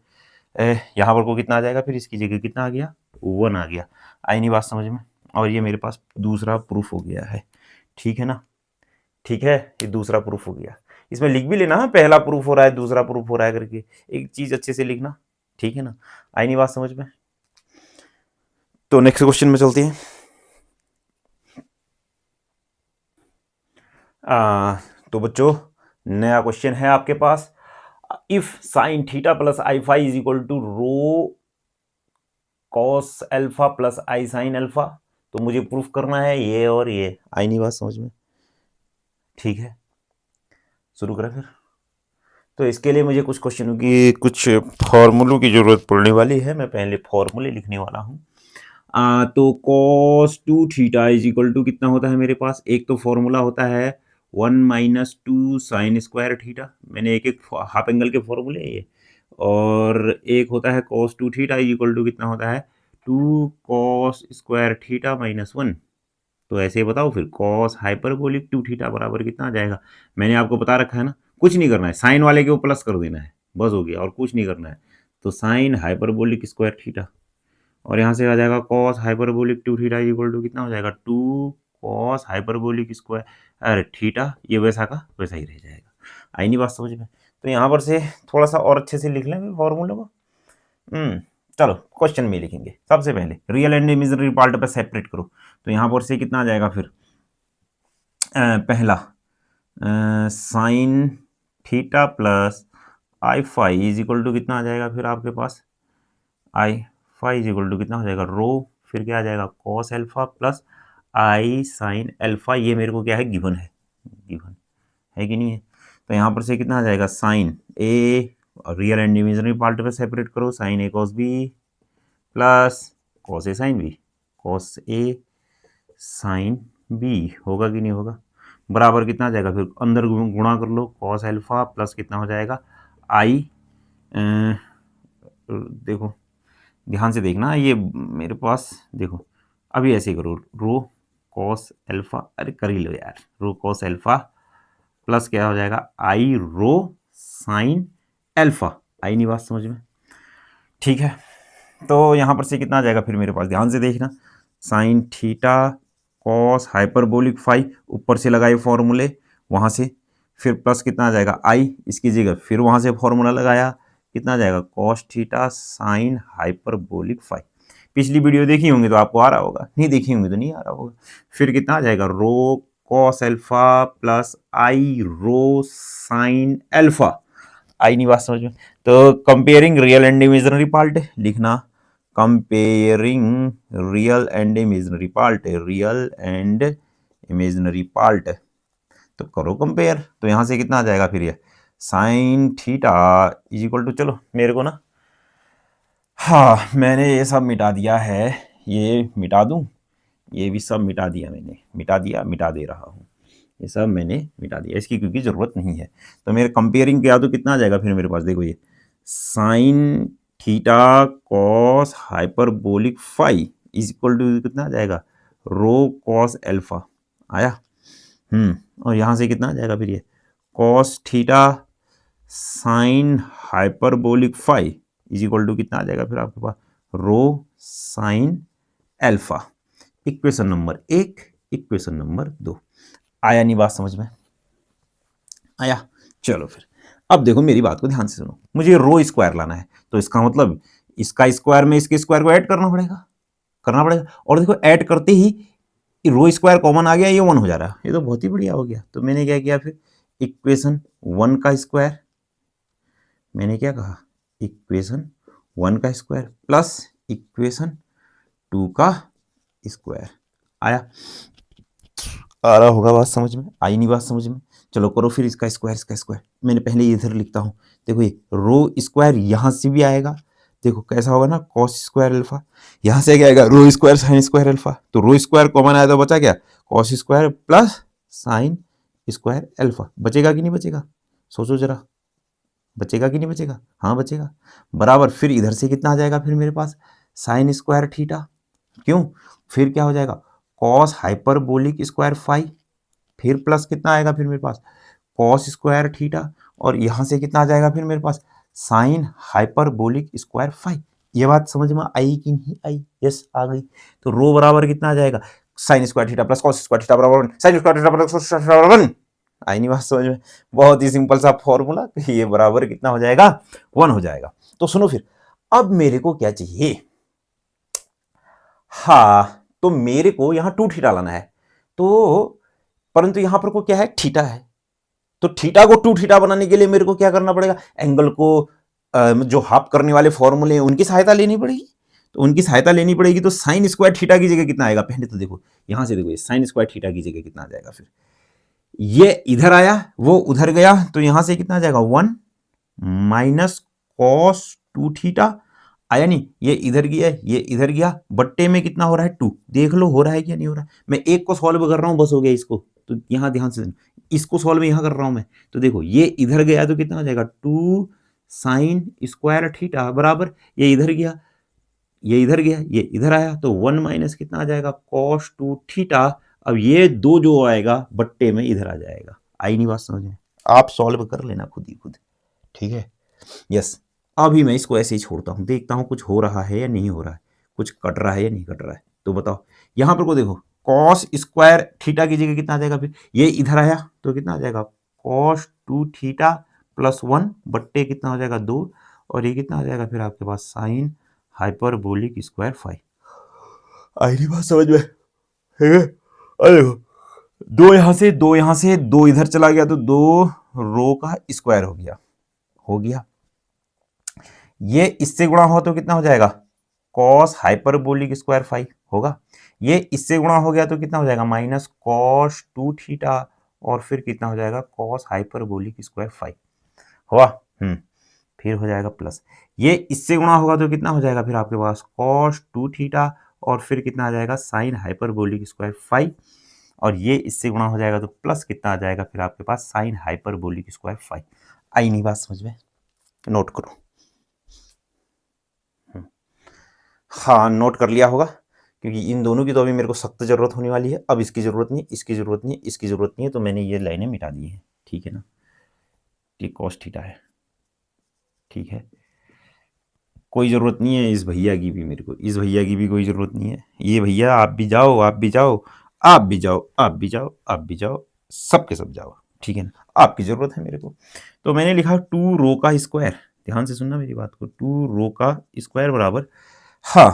यहाँ पर को कितना आ जाएगा फिर इसकी जगह कितना आ गया 1 आ गया, आई नहीं बात समझ में, और ये मेरे पास दूसरा प्रूफ हो गया है, ठीक है ना, ठीक है, ये दूसरा प्रूफ हो गया, इसमें लिख भी लेना पहला प्रूफ हो रहा है दूसरा प्रूफ हो रहा है करके, एक चीज अच्छे से लिखना, ठीक है ना, आई नहीं बात समझ में। तो नेक्स्ट क्वेश्चन में चलते हैं। तो बच्चों नया क्वेश्चन है आपके पास, if sine theta plus i phi is equal to rho cos alpha plus i sine alpha, तो मुझे प्रूफ करना है ये और ये, आई नहीं बात समझ में, ठीक है शुरू करें फिर। तो इसके लिए मुझे कुछ क्वेश्चनों की कुछ फॉर्मूलों की जरूरत पड़ने वाली है, मैं पहले फॉर्मूले लिखने वाला हूँ। तो cos 2 theta is equal to कितना होता है मेरे पास, एक तो फॉर्मूला होता है 1 माइनस 2 साइन स्क्वायर थीटा, मैंने एक एक हाफ एंगल के फॉर्मूले ये, और एक होता है cos 2 theta is equal to कितना होता है 2 cos स्क्वायर थीटा माइनस 1, तो ऐसे बताओ फिर cos हाइपरबोलिक 2 थीटा बराबर कितना आ जाएगा, मैंने आपको बता रखा है ना, कुछ नहीं करना है, साइन वाले के ऊपर प्लस कर देना है बस हो गया, और कुछ नहीं करना है, तो साइन हाइपरबोलिक स्क्वायर थीटा, और यहाँ से आ जाएगा cos hyperbolic 2 theta equal to कितना हो जाएगा 2 cos हाइपरबोलिक स्क्वायर, अरे थीटा ये वैसा का वैसा ही रह जाएगा, आई नहीं बात समझ में। तो यहाँ पर से थोड़ा सा और अच्छे से लिख लें फॉर्मूले को, चलो क्वेश्चन में लिखेंगे, सबसे पहले रियल एंड इमेजिनरी पार्ट पे सेपरेट करो, तो यहाँ पर से कितना आ जाएगा फिर पहला sine theta plus i phi is equal to कितना आ जाएगा फिर आपके पास i phi is equal to कितना हो जाएगा रो, फिर क्या आ जाएगा cos alpha plus i sine alpha, ये मेरे को क्या है गिवन है कि नहीं है, तो यहाँ पर से कितना आ जाएगा sine a, real and imaginary part पे सेपरेट करो, साइन ए कॉस बी प्लस कॉस ए साइन बी, कॉस ए साइन बी होगा कि नहीं होगा, बराबर कितना आ जाएगा फिर अंदर गुणा कर लो कॉस एल्फा प्लस कितना हो जाएगा आई, देखो ध्यान से देखना ये मेरे पास, देखो अभी ऐसे करो रो कॉस एल्फा, अरे कर ही लो यार, रो कॉस एल्फा प्लस क्या हो जाएगा आई रो साइन एल्फा, आई नहीं बात समझ में, ठीक है। तो यहाँ पर से कितना आ जाएगा फिर मेरे पास, ध्यान से देखना, sine theta cos hyperbolic phi, ऊपर से लगाए फॉर्मूले वहाँ से, फिर प्लस कितना आ जाएगा आई इसकी जगह, फिर वहाँ से फॉर्मूला लगाया कितना आ जाएगा cos theta sine hyperbolic phi, पिछली वीडियो देखी होंगी तो आपको आ रहा होगा, नहीं देखी होंगी तो नहीं आ रहा होगा, फिर कितना आ जाएगा rho cos alpha plus i rho sine alpha, आई नहीं बात समझ में। तो comparing real and imaginary part लिखना, comparing real and imaginary part, real and imaginary part, तो करो कंपेयर, तो यहाँ से कितना आ जाएगा फिर ये sine theta is equal to, चलो मेरे को ना, हाँ मैंने ये सब मिटा दिया है, ये मिटा दूँ, ये भी सब मिटा दिया मैंने, मिटा दे रहा हूँ, ये सब मैंने मिटा दिया इसकी क्योंकि ज़रूरत नहीं है, तो मेरे कंपेयरिंग किया तो कितना आ जाएगा फिर मेरे पास, देखो ये sine theta cos hyperbolic phi is equal to कितना आ जाएगा रो कॉस एल्फा आया, और यहाँ से कितना आ जाएगा फिर ये cos theta sine hyperbolic phi is equal to कितना आ जाएगा फिर आपके पास rho sine alpha, equation number 1, equation number 2, आया नहीं बात समझ में, आया, चलो फिर अब देखो मेरी बात को ध्यान से सुनो, मुझे रो स्क्वायर लाना है, तो इसका मतलब इसका स्क्वायर में इसके स्क्वायर को ऐड करना पड़ेगा, और देखो ऐड करते ही रो स्क्वायर कॉमन आ गया, ये 1 हो जा रहा है, ये तो बहुत ही बढ़िया हो गया, तो मैंने क्या किया फिर इक्वेशन 1 का स्क्वायर, मैंने क्या कहा इक्वेशन 1 का स्क्वायर प्लस इक्वेशन 2 का स्क्वायर, आया, आ रहा होगा बात समझ में, आई नहीं बात समझ में, चलो करो फिर इसका स्क्वायर, मैंने पहले इधर लिखता हूँ, देखो ये रो स्क्वायर यहाँ से भी आएगा, देखो कैसा होगा ना, कॉस स्क्वायर अल्फा, यहाँ से क्या आएगा रो स्क्वायर साइन स्क्वायर अल्फा, तो रो स्क्वायर कॉमन आया तो बचा क्या, cos square plus sign square alpha. बचेगा कि नहीं बचेगा, सोचो जरा, बचेगा कि नहीं बचेगा, हाँ बचेगा। बराबर फिर इधर से कितना आ जाएगा फिर मेरे पास, साइन स्क्वायर थीटा, क्यों, फिर क्या हो जाएगा कॉस हाइपरबोलिक स्क्वायर फाई, फिर प्लस कितना आएगा फिर मेरे पास कॉस स्क्वायर थीटा, और यहां से कितना आ जाएगा फिर मेरे पास साइन हाइपरबोलिक स्क्वायर फाई। ये बात समझ में आई कि नहीं आई, यस आ गई। तो रो बराबर कितना आ जाएगा, sign square theta plus cos square theta बराबर 1, sign square theta plus cos square theta बराबर 1। आई नहीं बात समझ में, बहुत ही सिंपल सा फॉर्मूला। तो ये बराबर कितना हो जाएगा 1 हो जाएगा। तो सुनो फिर, अब मेरे को क्या चाहिए, हाँ तो मेरे को यहां 2 थीटा लाना है, तो परंतु यहां पर को क्या है थीटा है, तो थीटा को 2 थीटा बनाने के लिए मेरे को क्या करना पड़ेगा, एंगल को जो हाफ करने वाले फॉर्मूले हैं उनकी सहायता लेनी पड़ेगी। तो उनकी सहायता लेनी पड़ेगी, तो साइन स्क्वायर थीटा की जगह कितना आएगा, पहले तो देखो यहां से, देखो साइन स्क्वायर थीटा की जगह कितना आ जाएगा, फिर ये इधर आया वो उधर गया, तो यहां से कितना आ जाएगा 1 माइनस कॉस 2 थीटा, आया नहीं, ये इधर गया ये इधर गया, बट्टे में कितना हो रहा है 2, देख लो हो रहा है क्या नहीं हो रहा है। मैं एक को सॉल्व कर रहा हूं बस हो गया इसको, तो यहां ध्यान से इसको सॉल्व यहां कर रहा हूं मैं, तो देखो ये इधर गया तो कितना हो जाएगा 2 साइन स्क्वायर थीटा बराबर, ये इधर गया ये इधर गया ये इधर आया, तो 1 माइनस कितना आ जाएगा कॉस 2 थीटा। अब ये दो जो आएगा बट्टे में इधर आ जाएगा। आई नहीं बात समझ में, आप सॉल्व कर लेना खुद ही खुद, ठीक है, यस। अभी मैं इसको ऐसे ही छोड़ता हूं, देखता हूं कुछ हो रहा है या नहीं हो रहा है, कुछ कट रहा है या नहीं कट रहा है, तो बताओ। यहां पर को देखो कॉस स्क्वायर थीटा की जगह कितना आ जाएगा, फिर ये इधर आया तो कितना आ जाएगा कॉस 2 थीटा प्लस 1 बट्टे कितना हो जाएगा 2, और ये कितना आ जाएगा फिर आपके पास साइन हाइपरबोलिक स्क्वायर फाइव। आई नहीं बात समझ में, ठीक है। अरे देखो दो यहां से दो यहां से दो इधर चला गया, तो 2 रो का स्क्वायर हो गया, हो गया। ये इससे गुणा हो तो कितना हो जाएगा कॉस हाइपरबोलिक स्क्वायर फाइव होगा, ये इससे गुणा हो गया तो कितना हो जाएगा माइनस कॉस 2 थीटा, और फिर कितना हो जाएगा कॉस हाइपरबोलिक स्क्वायर फाइव हुआ, फिर हो जाएगा प्लस, ये इससे गुणा होगा तो कितना हो जाएगा फिर आपके पास कॉस 2 थीटा, और फिर कितना आ जाएगा साइन हाइपरबोलिक स्क्वायर फाइव, और ये इससे गुणा हो जाएगा तो प्लस कितना आ जाएगा फिर आपके पास साइन हाइपरबोलिक स्क्वायर फाइव। आई नहीं बात समझ में, नोट करो, हाँ नोट कर लिया होगा, क्योंकि इन दोनों की तो अभी मेरे को सख्त जरूरत होने वाली है। अब इसकी जरूरत नहीं, इसकी जरूरत नहीं, इसकी जरूरत नहीं है, तो मैंने ये लाइनें मिटा दी हैं, ठीक है ना, ये कॉस थीटा है, ठीक है, कोई ज़रूरत नहीं है इस भैया की भी, मेरे को इस भैया की भी कोई ज़रूरत नहीं है। ये भैया आप भी जाओ आप भी जाओ आप भी जाओ आप भी जाओ आप भी जाओ, सब के सब जाओ, ठीक है ना, आपकी ज़रूरत है मेरे को। तो मैंने लिखा 2 रो का स्क्वायर, ध्यान से सुनना मेरी बात को, 2 रो का स्क्वायर बराबर, हाँ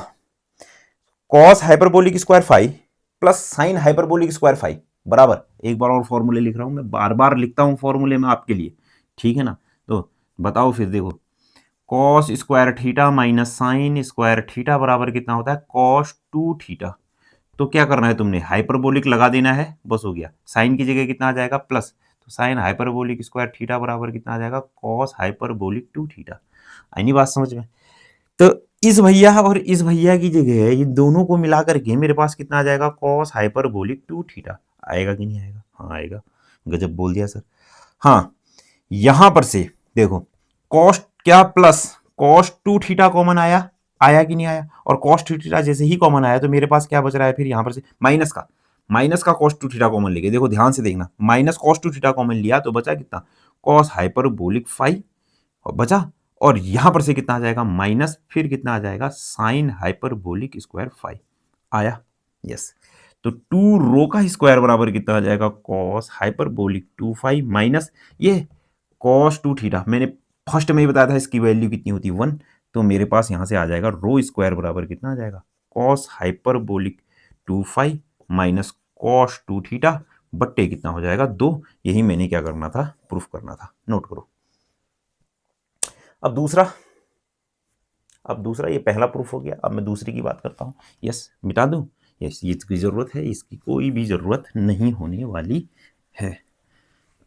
cos hyperbolic square five plus sine hyperbolic square five बराबर, एक बार और फॉर्मूले लिख रहा हूं मैं, बार बार लिखता हूं फॉर्मूले में आपके लिए, ठीक है ना। तो बताओ फिर, देखो cos square theta minus sign square theta बराबर कितना होता है कॉस 2 थीटा। तो क्या करना है तुमने, हाइपरबोलिक लगा देना है, बस हो गया। साइन की जगह कितना आ जाएगा प्लस, तो साइन हाइपरबोलिक स्क्वायर थीटा बराबर कितना आ जाएगा कॉस हाइपरबोलिक 2 थीटा। आई नहीं बात समझ में। तो इस भैया और इस भैया की जगह है, ये दोनों को मिला करके मेरे पास कितना आ जाएगा कॉस हाइपरबोलिक 2 थीटा। आएगा कि नहीं आएगा, हाँ आएगा, गजब बोल दिया सर। हाँ यहां पर से देखो कॉस क्या प्लस कॉस 2 थीटा कॉमन आया, आया कि नहीं आया, और कॉस 2 थीटा जैसे ही कॉमन आया तो मेरे पास क्या बच रहा है फिर यहां पर से माइनस का कॉस 2 थीटा कॉमन लेके, देखो ध्यान से देखना, माइनस कॉस 2 थीटा कॉमन लिया तो बचा कितना कॉस हाइपरबोलिक 5 बचा, और यहां पर से कितना आ जाएगा माइनस, फिर कितना आ जाएगा साइन हाइपरबोलिक स्क्वायर 5 आया, यस। तो 2 रो का स्क्वायर बराबर कितना आ जाएगा कॉस हाइपरबोलिक 2 5 माइनस ये कॉस 2 थीटा, मैंने फर्स्ट में ही बताया था इसकी वैल्यू कितनी होती है 1, तो मेरे पास यहां से आ जाएगा रो स्क्वायर बराबर कितना आ जाएगा cos hyperbolic 2 5 minus cos 2 theta बट्टे कितना हो जाएगा 2। यही मैंने क्या करना था, प्रूफ करना था, नोट करो। अब दूसरा ये पहला प्रूफ हो गया, अब मैं दूसरी की बात करता हूँ। यस मिटा दूं, यस ये इसकी ज़रूरत है, इसकी कोई भी ज़रूरत नहीं होने वाली है।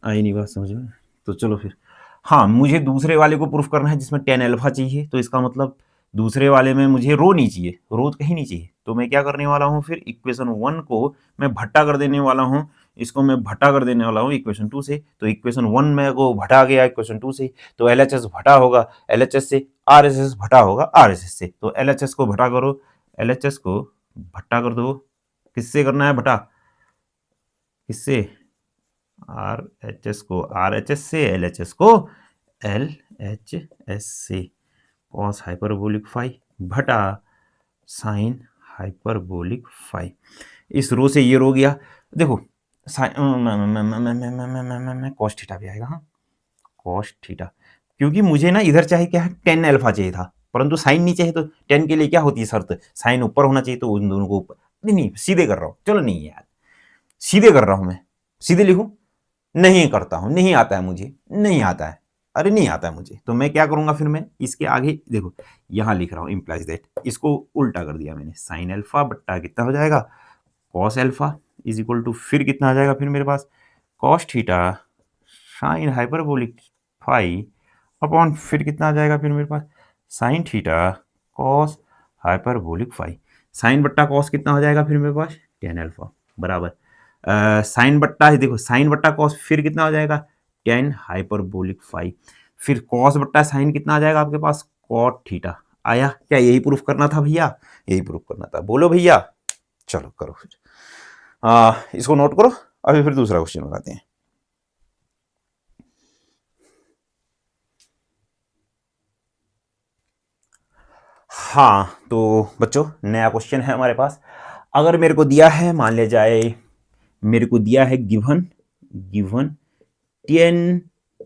आई नहीं बात समझ में, तो चलो फिर। हाँ मुझे दूसरे वाले को प्रूफ करना है जिसमें टेन अल्फा चाहिए, तो इसका मतलब दूसरे वाले में मुझे रो नहीं चाहिए, रो कहीं नहीं चाहिए, तो मैं क्या करने वाला हूँ फिर इक्वेशन 1 को मैं भट्टा कर देने वाला हूँ, इसको मैं भट्टा कर देने वाला हूँ इक्वेशन 2 से। तो इक्वेशन 1 में को भटा गया इक्वेशन 2 से, तो LHS भटा होगा LHS से, RHS भटा होगा RHS से। तो LHS को भटा करो, LHS को भट्टा कर दो, किससे करना है भटा, किससे, RHS को RHS से, LHS को LHS से, कॉस हाइपरबोलिक फाई भटा साइन हाइपरबोलिक फाई। इस रो से ये रो गया, देखो कॉस थीटा भी आएगा, हाँ कॉस थीटा, क्योंकि मुझे ना इधर चाहे क्या है टेन अल्फा चाहिए था, परंतु साइन नहीं चाहिए। तो टेन के लिए क्या होती है शर्त, साइन ऊपर होना चाहिए, तो उन दोनों को ऊपर, नहीं सीधे कर रहा हूँ, चलो नहीं यार सीधे कर रहा हूँ, मैं सीधे लिखूं, नहीं करता हूं, नहीं आता है मुझे, नहीं आता है, अरे नहीं आता है मुझे। तो मैं क्या करूंगा फिर, मैं इसके आगे देखो यहां लिख रहा हूं इंप्लाइज दैट, इसको उल्टा कर दिया मैंने, साइन अल्फा बट्टा कितना हो जाएगा cos alpha is equal to, फिर कितना आ जाएगा फिर मेरे पास cos theta sine hyperbolic phi upon, फिर कितना आ जाएगा फिर मेरे पास sine theta cos hyperbolic phi. Sine बट्टा कॉस कितना हो जाएगा फिर मेरे पास टेन अल्फा बराबर साइन बट्टा है, देखो साइन बट्टा कॉस फिर कितना हो जाएगा टेन हाइपरबोलिक फाई, फिर कॉस बट्टा साइन कितना आ जाएगा आपके पास कॉट थीटा। आया क्या, यही प्रूफ करना था भैया, यही प्रूफ करना था, बोलो भैया, चलो करो फिर इसको नोट करो। अभी फिर दूसरा क्वेश्चन लगाते हैं। हाँ तो बच्चों नया क्वेश्चन है हमारे पास। अगर मेरे को दिया है, मान लिया जाए मेरे को दिया है given tan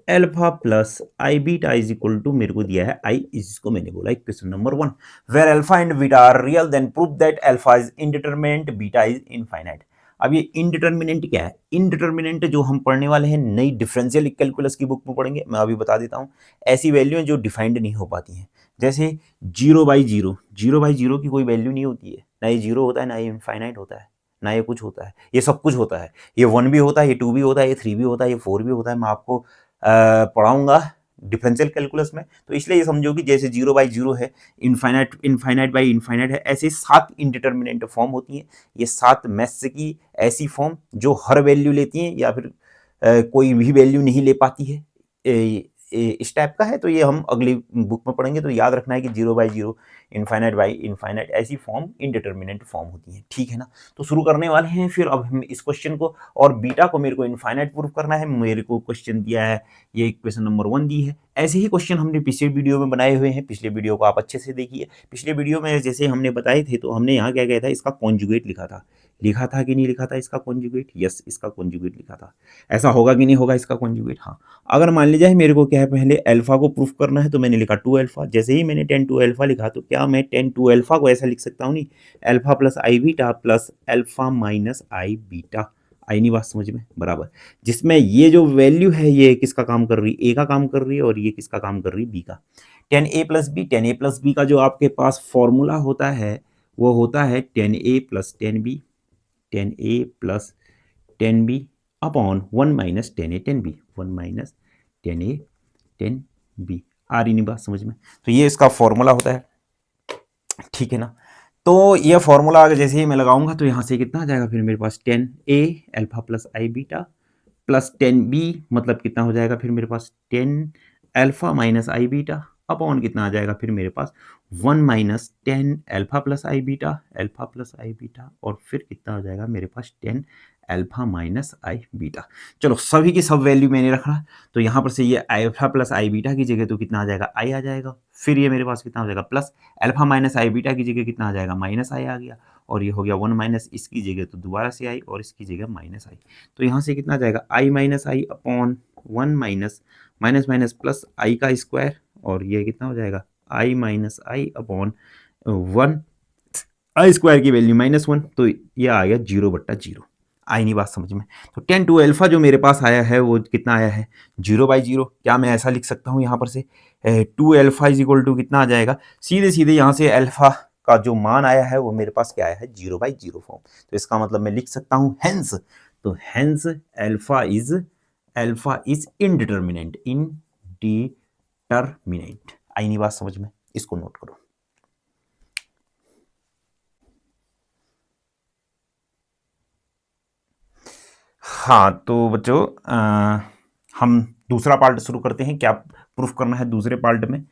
alpha plus i beta is equal to, मेरे को दिया है आई, इसको मैंने बोला question number 1, where alpha and beta are real then prove that alpha is indeterminate beta is infinite. अब ये इनडिटरमिनेंट क्या है, इनडिटरमिनेंट जो हम पढ़ने वाले हैं नई डिफरेंशियल कैलकुलस की बुक में पढ़ेंगे, मैं अभी बता देता हूँ। ऐसी वैल्यू जो डिफाइंड नहीं हो पाती हैं, जैसे 0/0, 0/0 की कोई वैल्यू नहीं होती है, ना ये जीरो होता है, ना ये इनफाइनाइट होता है, ना ये कुछ होता है, ये सब कुछ होता है। ये 1 भी होता है, ये 2 भी होता है, ये 3 भी होता है, ये 4 भी होता है। मैं आपको पढ़ाऊंगा डिफरेंशियल कैलकुलस में। तो इसलिए ये समझो कि जैसे 0/0 है, इनफाइनाइट बाई इनफाइनाइट है, ऐसे 7 इनडिटरमिनेंट फॉर्म होती हैं। ये 7 मैथ्स की ऐसी फॉर्म जो हर वैल्यू लेती हैं या फिर कोई भी वैल्यू नहीं ले पाती है, इस टाइप का है। तो ये हम अगली बुक में पढ़ेंगे। तो याद रखना है कि 0/0, इनफाइनाइट बाई इनफाइनाइट, ऐसी फॉर्म इनडिटरमिनेंट फॉर्म होती है, ठीक है ना। तो शुरू करने वाले हैं फिर अब हम इस क्वेश्चन को, और बीटा को मेरे को इनफाइनाइट प्रूफ करना है। मेरे को क्वेश्चन दिया है, ये इक्वेशन नंबर 1 दी है। ऐसे ही क्वेश्चन हमने पिछले वीडियो में बनाए हुए हैं, पिछले वीडियो को आप अच्छे से देखिए। पिछले वीडियो में जैसे हमने बताए थे, तो हमने यहाँ क्या किया था, इसका कॉन्जुगेट लिखा था कि नहीं लिखा था इसका कॉन्जुगेट, यस इसका कॉन्जुगेट लिखा था। ऐसा होगा कि नहीं होगा इसका कॉन्जुगेट, हाँ। अगर मान लीजिए मेरे को क्या है, पहले अल्फा को प्रूफ करना है, तो मैंने लिखा 2 अल्फा। जैसे ही मैंने 10 2 अल्फा लिखा, तो क्या मैं 10 2 अल्फा को ऐसा लिख सकता हूँ, नहीं, alpha plus i beta plus alpha minus I beta. आई नहीं बात समझ में, बराबर। जिसमें ये जो वैल्यू है ये किसका काम कर रही है, ए का काम कर रही है, और ये किसका काम कर रही है, बी का। 10a plus B, 10a plus B का जो आपके पास फॉर्मूला होता है वो होता है 10a plus 10b, 10a plus 10b upon 1 minus 10a 10b, 1 minus 10a 10b। आ रही नहीं बात समझ में। तो ये इसका फॉर्मूला होता है, ठीक है ना। तो ये फॉर्मूला अगर जैसे ही मैं लगाऊंगा, तो यहाँ से कितना आ जाएगा फिर मेरे पास 10a alpha plus i beta plus 10b, मतलब कितना हो जाएगा फिर मेरे पास 10 अल्फा माइनस आई बीटा अपॉन कितना आ जाएगा फिर मेरे पास 1 minus 10 alpha plus i beta, और फिर कितना हो जाएगा मेरे पास 10 अल्फा माइनस आई बीटा। चलो सभी की सब वैल्यू मैंने रखा, तो यहाँ पर से ये अल्फा प्लस आई बीटा की जगह तो कितना आ जाएगा, आई आ जाएगा। फिर ये मेरे पास कितना हो जाएगा, प्लस अल्फा माइनस आई बीटा की जगह कितना आ जाएगा, माइनस आई आ गया। और ये हो गया 1 माइनस, इसकी जगह तो दोबारा से आई, और इसकी जगह माइनस आई। तो यहाँ से कितना आ जाएगा, i minus i upon 1 minus minus minus plus i का स्क्वायर, और ये कितना हो जाएगा, i minus i upon 1, i square की वैल्यू -1, तो ये आ गया 0/0। आई नहीं बात समझ में। तो 10 2 अल्फा जो मेरे पास आया है वो कितना आया है, 0/0। क्या मैं ऐसा लिख सकता हूँ यहाँ पर से 2 अल्फा इज इक्वल टू कितना आ जाएगा, सीधे सीधे यहाँ से अल्फा का जो मान आया है वो मेरे पास क्या आया है, 0/0 फॉर्म। तो इसका मतलब मैं लिख सकता हूँ हेंस, तो हेंस अल्फा इज इनडिटरमिनेंट। आई नहीं बात समझ में, इसको नोट करो। हाँ तो बच्चों हम दूसरा पार्ट शुरू करते हैं। क्या प्रूफ करना है दूसरे पार्ट में?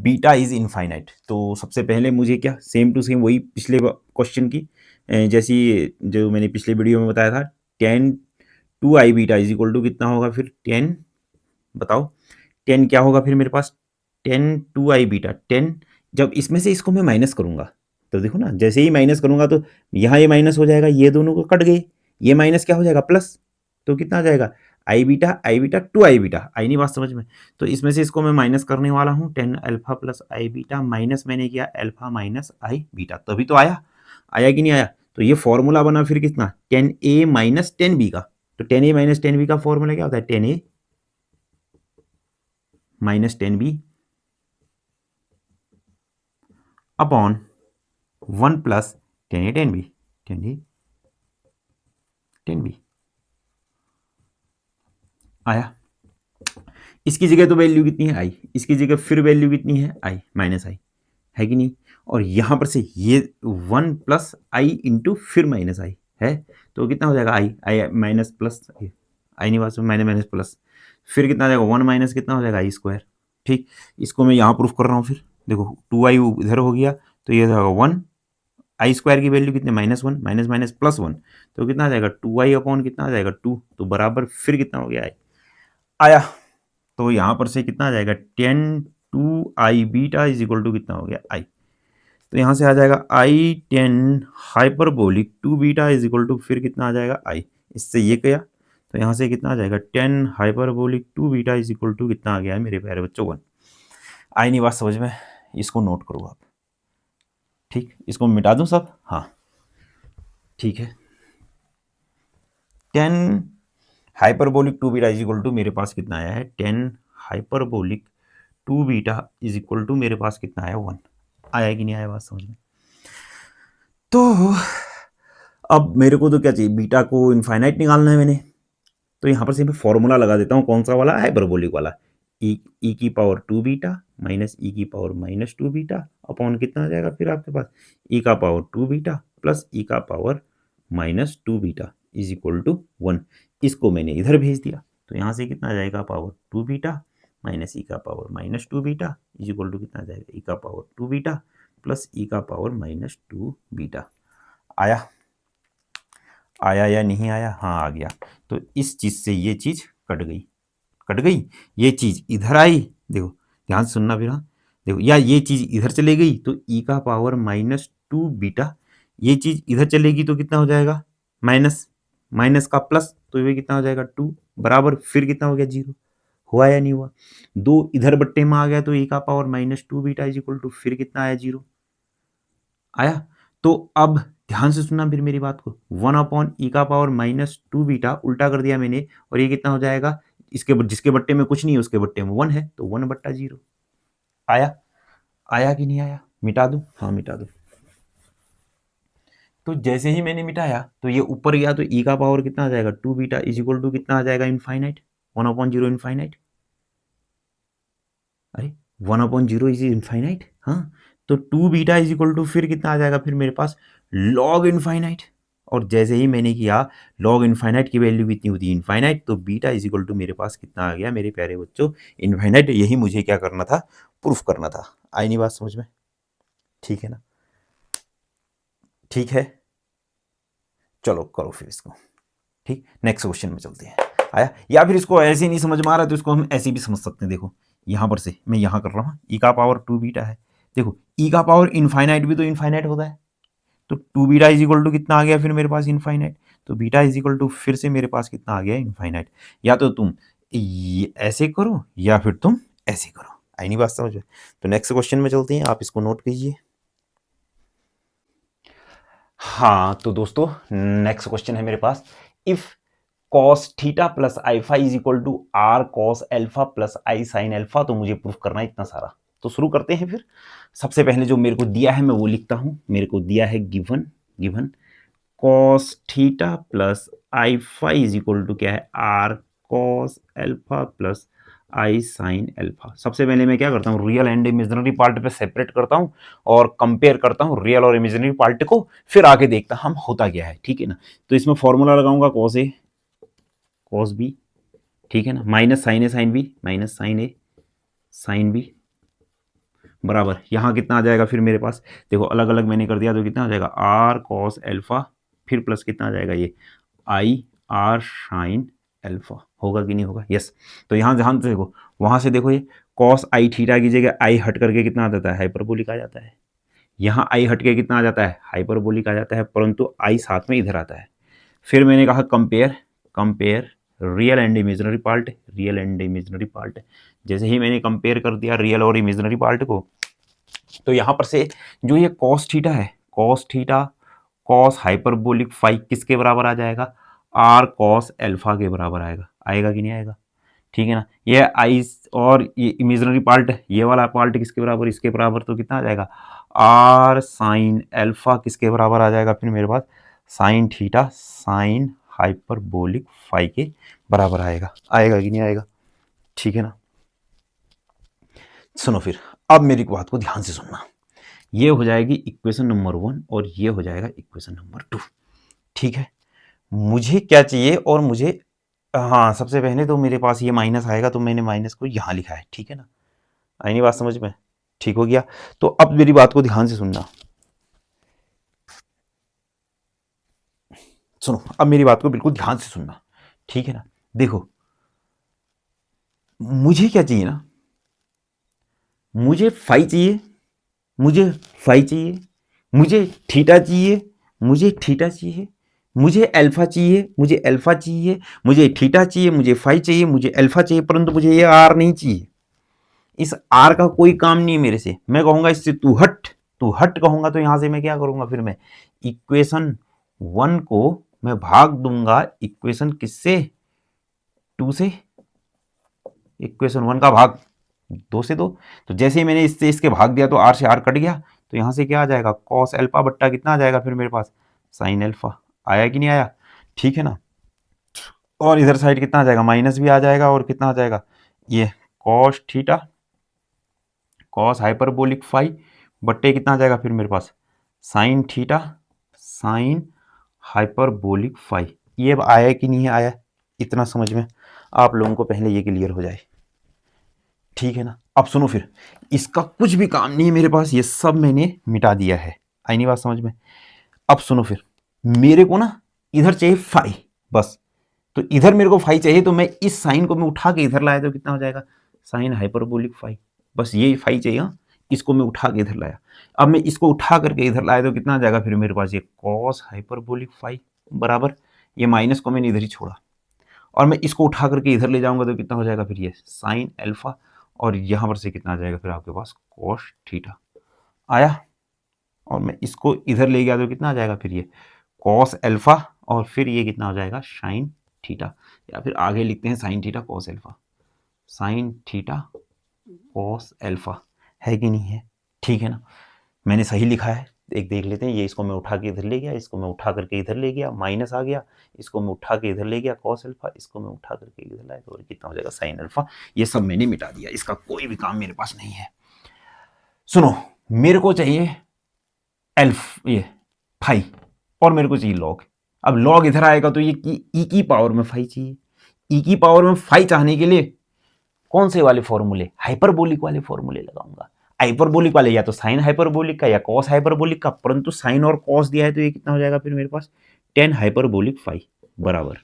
Beta is infinite. तो सबसे पहले मुझे क्या, सेम टू सेम वही पिछले क्वेश्चन की जैसी जो मैंने पिछले वीडियो में बताया था, 10 2 i beta is equal to कितना होगा फिर 10, बताओ 10 क्या होगा फिर मेरे पास 10 2 आई बीटा 10। जब इसमें से इसको मैं माइनस करूंगा तो देखो ना, जैसे ही माइनस करूंगा तो यहाँ ये माइनस हो जाएगा, ये दोनों को कट गए, ये माइनस क्या हो जाएगा प्लस, तो कितना आ जाएगा आई बीटा 2 आई बीटा। आई नहीं बात समझ में? तो इसमें से इसको मैं माइनस करने वाला हूँ, 10 alpha plus i beta minus मैंने किया अल्फा माइनस आई बीटा, तभी तो आया। आया कि नहीं आया? तो ये फॉर्मूला बना फिर कितना 10a माइनस 10b का। तो 10a माइनस 10b का फॉर्मूला क्या होता है 10a minus 10b upon 1 plus 10a 10b 10a 10b। आया। इसकी जगह तो वैल्यू कितनी है आई, इसकी जगह फिर वैल्यू कितनी है आई माइनस आई, है कि नहीं? और यहां पर से ये 1 प्लस आई इंटू फिर माइनस आई है, तो कितना हो जाएगा आई आई माइनस प्लस आई नहीं वास्तव माइनस माइनस प्लस, फिर कितना आ जाएगा 1 माइनस कितना हो जाएगा आई स्क्वायर। ठीक, इसको मैं यहाँ प्रूफ कर रहा हूँ। फिर देखो 2 आई इधर हो गया तो ये जाएगा 1, आई स्क्वायर की वैल्यू कितने माइनस 1 माइनस माइनस प्लस 1, तो कितना आ जाएगा 2 आई अपॉन कितना आ जाएगा 2, तो बराबर फिर कितना हो गया आई आया। तो यहाँ पर से कितना आ जाएगा 10 2 i beta is equal to कितना हो गया आई। तो यहाँ से आ जाएगा i 10 hyperbolic 2 beta is equal to फिर कितना आ जाएगा आई। इससे ये गया तो यहाँ से कितना आ जाएगा 10 hyperbolic 2 beta is equal to कितना आ गया है मेरे प्यारे बच्चों 1। आई नहीं बात समझ में? इसको नोट करो आप। ठीक, इसको मिटा दूं सब? हाँ ठीक है। 10 hyperbolic 2 beta is equal to मेरे पास कितना आया है 10 hyperbolic 2 beta is equal to मेरे पास कितना आया 1। आया कि नहीं आया बात समझ में? तो अब मेरे को तो क्या चाहिए, बीटा को इनफाइनाइट निकालना है मैंने, तो यहाँ पर से मैं फॉर्मूला लगा देता हूँ। कौन सा वाला? हाइपरबोलिक वाला। ई की पावर 2 बीटा माइनस ई की पावर माइनस 2 बीटा अपॉन कितना आ जाएगा फिर आपके पास ई का पावर 2 बीटा प्लस ई का power minus 2 beta is equal to 1। इसको मैंने इधर भेज दिया तो यहाँ से कितना आ जाएगा पावर 2 बीटा माइनस ई का power minus 2 beta is equal to कितना आ जाएगा ई का पावर 2 बीटा प्लस ई का पावर माइनस 2 बीटा। आया? आया या नहीं आया? हाँ आ गया। तो इस चीज से ये चीज कट गई, कट गई, ये चीज इधर आई, देखो ध्यान से सुनना फिर। हाँ देखो, या ये चीज इधर चले गई तो ई का पावर माइनस 2 बीटा, ये चीज इधर चलेगी तो कितना हो जाएगा माइनस, माइनस का प्लस, तो ये कितना हो जाएगा 2 बराबर फिर कितना हो गया 0। हुआ या नहीं हुआ? 2 इधर बट्टे में आ गया तो ई का power minus 2 beta is equal to फिर कितना आया 0। आया? तो अब ध्यान से सुनना फिर मेरी बात को, 1 अपॉन ई का पावर माइनस 2 बीटा उल्टा कर दिया मैंने, और ये कितना हो जाएगा, इसके जिसके बट्टे में कुछ नहीं है उसके बट्टे में 1 है तो 1 बट्टा 0। आया? आया कि नहीं आया? मिटा दूं? हाँ मिटा दूं। तो जैसे ही मैंने मिटाया तो ये ऊपर गया तो ई का पावर कितना आ जाएगा 2 बीटा इज इक्वल टू कितना आ जाएगा इनफाइनाइट 1 अपॉन 0 इनफाइनाइट। अरे 1 अपॉन 0 इज इनफाइनाइट। हाँ तो 2 बीटा इज इक्वल टू फिर कितना आ जाएगा फिर मेरे पास लॉग इनफाइनाइट, और जैसे ही मैंने किया लॉग इनफाइनाइट की वैल्यू कितनी होती है इनफाइनाइट, तो बीटा इज इक्वल टू मेरे पास कितना आ गया मेरे प्यारे बच्चों इनफाइनाइट। यही मुझे क्या करना था, प्रूफ करना था। आई नहीं बात समझ में? ठीक है ना? ठीक है, चलो करो फिर इसको। ठीक, नेक्स्ट क्वेश्चन में चलते हैं। आया? या फिर इसको ऐसे नहीं समझ में आ रहा तो इसको हम ऐसे भी समझ सकते हैं। देखो यहां पर से मैं यहां कर रहा हूं ई का पावर 2 बीटा है, देखो ई का पावर इनफाइनाइट भी तो इनफाइनाइट होता है, तो 2 बीटा इज इक्वल टू कितना आ गया फिर मेरे पास इनफाइनाइट, तो बीटा इज इक्वल टू फिर से मेरे पास कितना आ गया इनफाइनाइट। या तो तुम ऐसे करो या फिर तुम ऐसे करो। आई नहीं बात समझ में? तो नेक्स्ट क्वेश्चन में चलते हैं, आप इसको नोट कीजिए। हाँ तो दोस्तों नेक्स्ट क्वेश्चन है मेरे पास, if cos theta plus alpha is equal to r cos alpha plus i sine alpha, तो मुझे प्रूफ करना है इतना सारा। तो शुरू करते हैं फिर। सबसे पहले जो मेरे को दिया है मैं वो लिखता हूं। मेरे को दिया है given cos theta plus alpha is equal to क्या है r cos alpha plus i sine alpha. सबसे पहले मैं क्या करता हूँ, रियल एंड इमेजिनरी पार्ट पे सेपरेट करता हूँ और कंपेयर करता हूँ रियल और इमेजिनरी पार्ट को, फिर आगे देखता हम होता क्या है। ठीक है ना? तो इसमें फॉर्मूला लगाऊंगा कॉस ए कॉस बी, ठीक है ना, minus sine a sine B, minus sine a sine B बराबर यहाँ कितना आ जाएगा फिर मेरे पास, देखो अलग अलग मैंने कर दिया तो कितना आ जाएगा आर कॉस एल्फा, फिर प्लस कितना आ जाएगा ये आई आर साइन एल्फा, होगा कि नहीं होगा, यस। तो यहाँ ध्यान से देखो, वहाँ से देखो ये कॉस आई थीटा की जगह आई हट करके कितना आ जाता है हाइपरबोलिक आ जाता है, यहाँ आई हट के कितना आ जाता है हाइपरबोलिक आ जाता है, परंतु आई साथ में इधर आता है। फिर मैंने कहा compare, compare real and imaginary part, real and imaginary part. जैसे ही मैंने कंपेयर कर दिया रियल और इमेजिनरी पार्ट को, तो यहाँ पर से जो ये कॉस थीटा है, cos theta cos hyperbolic five किसके बराबर आ जाएगा, आर कॉस एल्फा के बराबर आएगा, आएगा कि नहीं आएगा, ठीक है ना। ये आई और ये इमेजिनरी पार्ट, ये वाला पार्ट किसके बराबर, इसके बराबर, तो कितना आ जाएगा आर साइन एल्फा किसके बराबर आ जाएगा फिर मेरे पास sine theta sine hyperbolic five के बराबर आएगा, आएगा कि नहीं आएगा, ठीक है ना। सुनो फिर, अब मेरी बात को ध्यान से सुनना, ये हो जाएगी इक्वेशन नंबर 1 और ये हो जाएगा इक्वेशन नंबर 2, ठीक है। मुझे क्या चाहिए और मुझे, हाँ सबसे पहले तो मेरे पास ये माइनस आएगा तो मैंने माइनस को यहाँ लिखा है, ठीक है ना, आई नहीं बात समझ में, ठीक हो गया। तो अब मेरी बात को ध्यान से सुनना, सुनो अब मेरी बात को बिल्कुल ध्यान से सुनना, ठीक है ना। देखो मुझे क्या चाहिए ना, मुझे फाई चाहिए, मुझे फाई चाहिए, मुझे थीटा चाहिए, मुझे थीटा चाहिए, मुझे अल्फा चाहिए, मुझे अल्फा चाहिए, मुझे थीटा चाहिए, मुझे फाई चाहिए, मुझे अल्फा चाहिए, परंतु मुझे ये आर नहीं चाहिए। इस आर का कोई काम नहीं है मेरे से, मैं कहूंगा इससे तू हट, तू हट कहूंगा तो यहां से मैं क्या करूंगा, फिर मैं इक्वेशन 1 को मैं भाग दूंगा इक्वेशन किससे 2 से, इक्वेशन 1 का भाग 2 से 2, तो जैसे ही मैंने इससे इसके भाग दिया तो आर से आर कट गया, तो यहाँ से क्या आ जाएगा कॉस एल्फा बट्टा कितना आ जाएगा फिर मेरे पास साइन एल्फा, आया कि नहीं आया, ठीक है ना। और इधर साइड कितना आ जाएगा माइनस भी आ जाएगा और कितना आ जाएगा ये cos theta cos hyperbolic five बट्टे कितना आ जाएगा फिर मेरे पास sine theta sine hyperbolic five. ये अब आया कि नहीं आया, इतना समझ में आप लोगों को पहले ये क्लियर हो जाए, ठीक है ना। अब सुनो फिर, इसका कुछ भी काम नहीं है मेरे पास, ये सब मैंने मिटा दिया है, आई नहीं बात समझ में। अब सुनो फिर, मेरे को ना इधर चाहिए फाई बस, तो इधर मेरे को फाई चाहिए, तो मैं इस साइन को मैं उठा के इधर लाया तो कितना हो जाएगा साइन हाइपरबोलिक फाई, बस ये फाई चाहिए, हाँ इसको मैं उठा के इधर लाया। अब मैं इसको उठा करके इधर लाया तो कितना आ जाएगा फिर मेरे पास ये कॉस हाइपरबोलिक फाई बराबर, ये माइनस को मैंने इधर ही छोड़ा और मैं इसको उठा करके इधर ले जाऊंगा तो कितना हो जाएगा फिर ये साइन एल्फा, और यहां पर से कितना आ जाएगा फिर आपके पास कॉस थीटा आया, और मैं इसको इधर ले गया तो कितना आ जाएगा फिर ये कॉस एल्फा, और फिर ये कितना हो जाएगा साइन थीटा, या फिर आगे लिखते हैं sign theta cos alpha, sign theta cos alpha, है कि नहीं है, ठीक है ना। मैंने सही लिखा है, एक देख लेते हैं, ये इसको मैं उठा के इधर ले गया, इसको मैं उठा करके इधर ले गया, माइनस आ गया, इसको मैं उठा के इधर ले गया कॉस अल्फा, इसको मैं उठा करके इधर लाया तो कितना हो जाएगा साइन अल्फा, ये सब मैंने मिटा दिया, इसका कोई भी काम मेरे पास नहीं है। सुनो, मेरे को चाहिए एल्फ ये फाई, और मेरे को चाहिए लॉग। अब लॉग इधर आएगा तो ये ई की पावर में फाई चाहिए, ई की पावर में फाई चाहने के लिए कौन से वाले फॉर्मूले, हाइपरबोलिक वाले फॉर्मूले लगाऊंगा। हाइपरबोलिक वाले या तो साइन हाइपरबोलिक का या कॉस हाइपरबोलिक का, परंतु साइन और कॉस दिया है तो ये कितना हो जाएगा फिर मेरे पास टेन हाइपरबोलिक फाइव बराबर,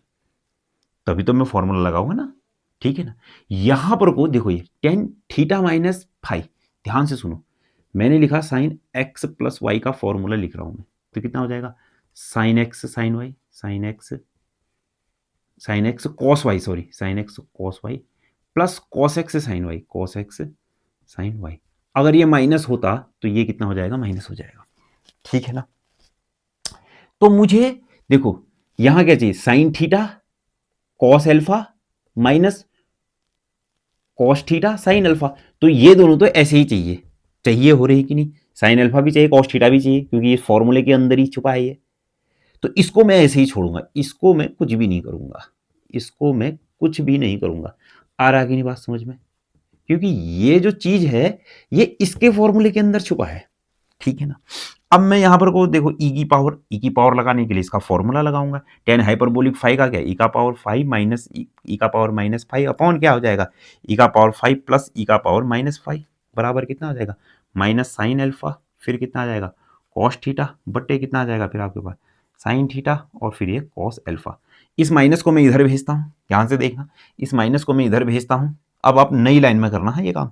तभी तो मैं फॉर्मूला लगाऊंगा ना, ठीक है ना। यहां पर को देखो ये टेन थीटा माइनस फाइव, ध्यान से सुनो, मैंने लिखा साइन एक्स प्लस वाई का फॉर्मूला लिख रहा हूं मैं, तो कितना हो जाएगा sine x sine y, sine x cos y, sorry sine x cos y plus cos x sine y, cos x sine y. अगर ये माइनस होता तो ये कितना हो जाएगा माइनस हो जाएगा, ठीक है ना। तो मुझे देखो यहां क्या चाहिए sign theta cos alpha minus cos theta sine alpha, तो ये दोनों तो ऐसे ही चाहिए, चाहिए हो रही कि नहीं, साइन अल्फा भी चाहिए कॉस थीटा भी चाहिए, क्योंकि ये फॉर्मूले के अंदर ही छुपा है ये, तो इसको मैं ऐसे ही छोड़ूंगा, इसको मैं कुछ भी नहीं करूंगा, इसको मैं कुछ भी नहीं करूंगा। आ रहा कि नहीं बात समझ में, क्योंकि ये जो चीज है ये इसके फॉर्मूले के अंदर छुपा है, ठीक है ना। अब मैं यहाँ पर को देखो ई की पावर लगाने के लिए इसका फॉर्मूला लगाऊंगा। टेन हाइपरबोलिक 5 का क्या, ई का पावर 5 माइनस ई का पावर माइनस 5 अपॉन क्या हो जाएगा, ई का पावर 5 प्लस ई का पावर माइनस 5 बराबर कितना हो जाएगा, माइनस साइन अल्फा, फिर कितना आ जाएगा कॉस थीटा बट्टे कितना आ जाएगा फिर आपके पास साइन थीटा, और फिर ये कॉस अल्फा। इस माइनस को मैं इधर भेजता हूँ, ध्यान से देखना, इस माइनस को मैं इधर भेजता हूँ। अब आप नई लाइन में करना है ये काम,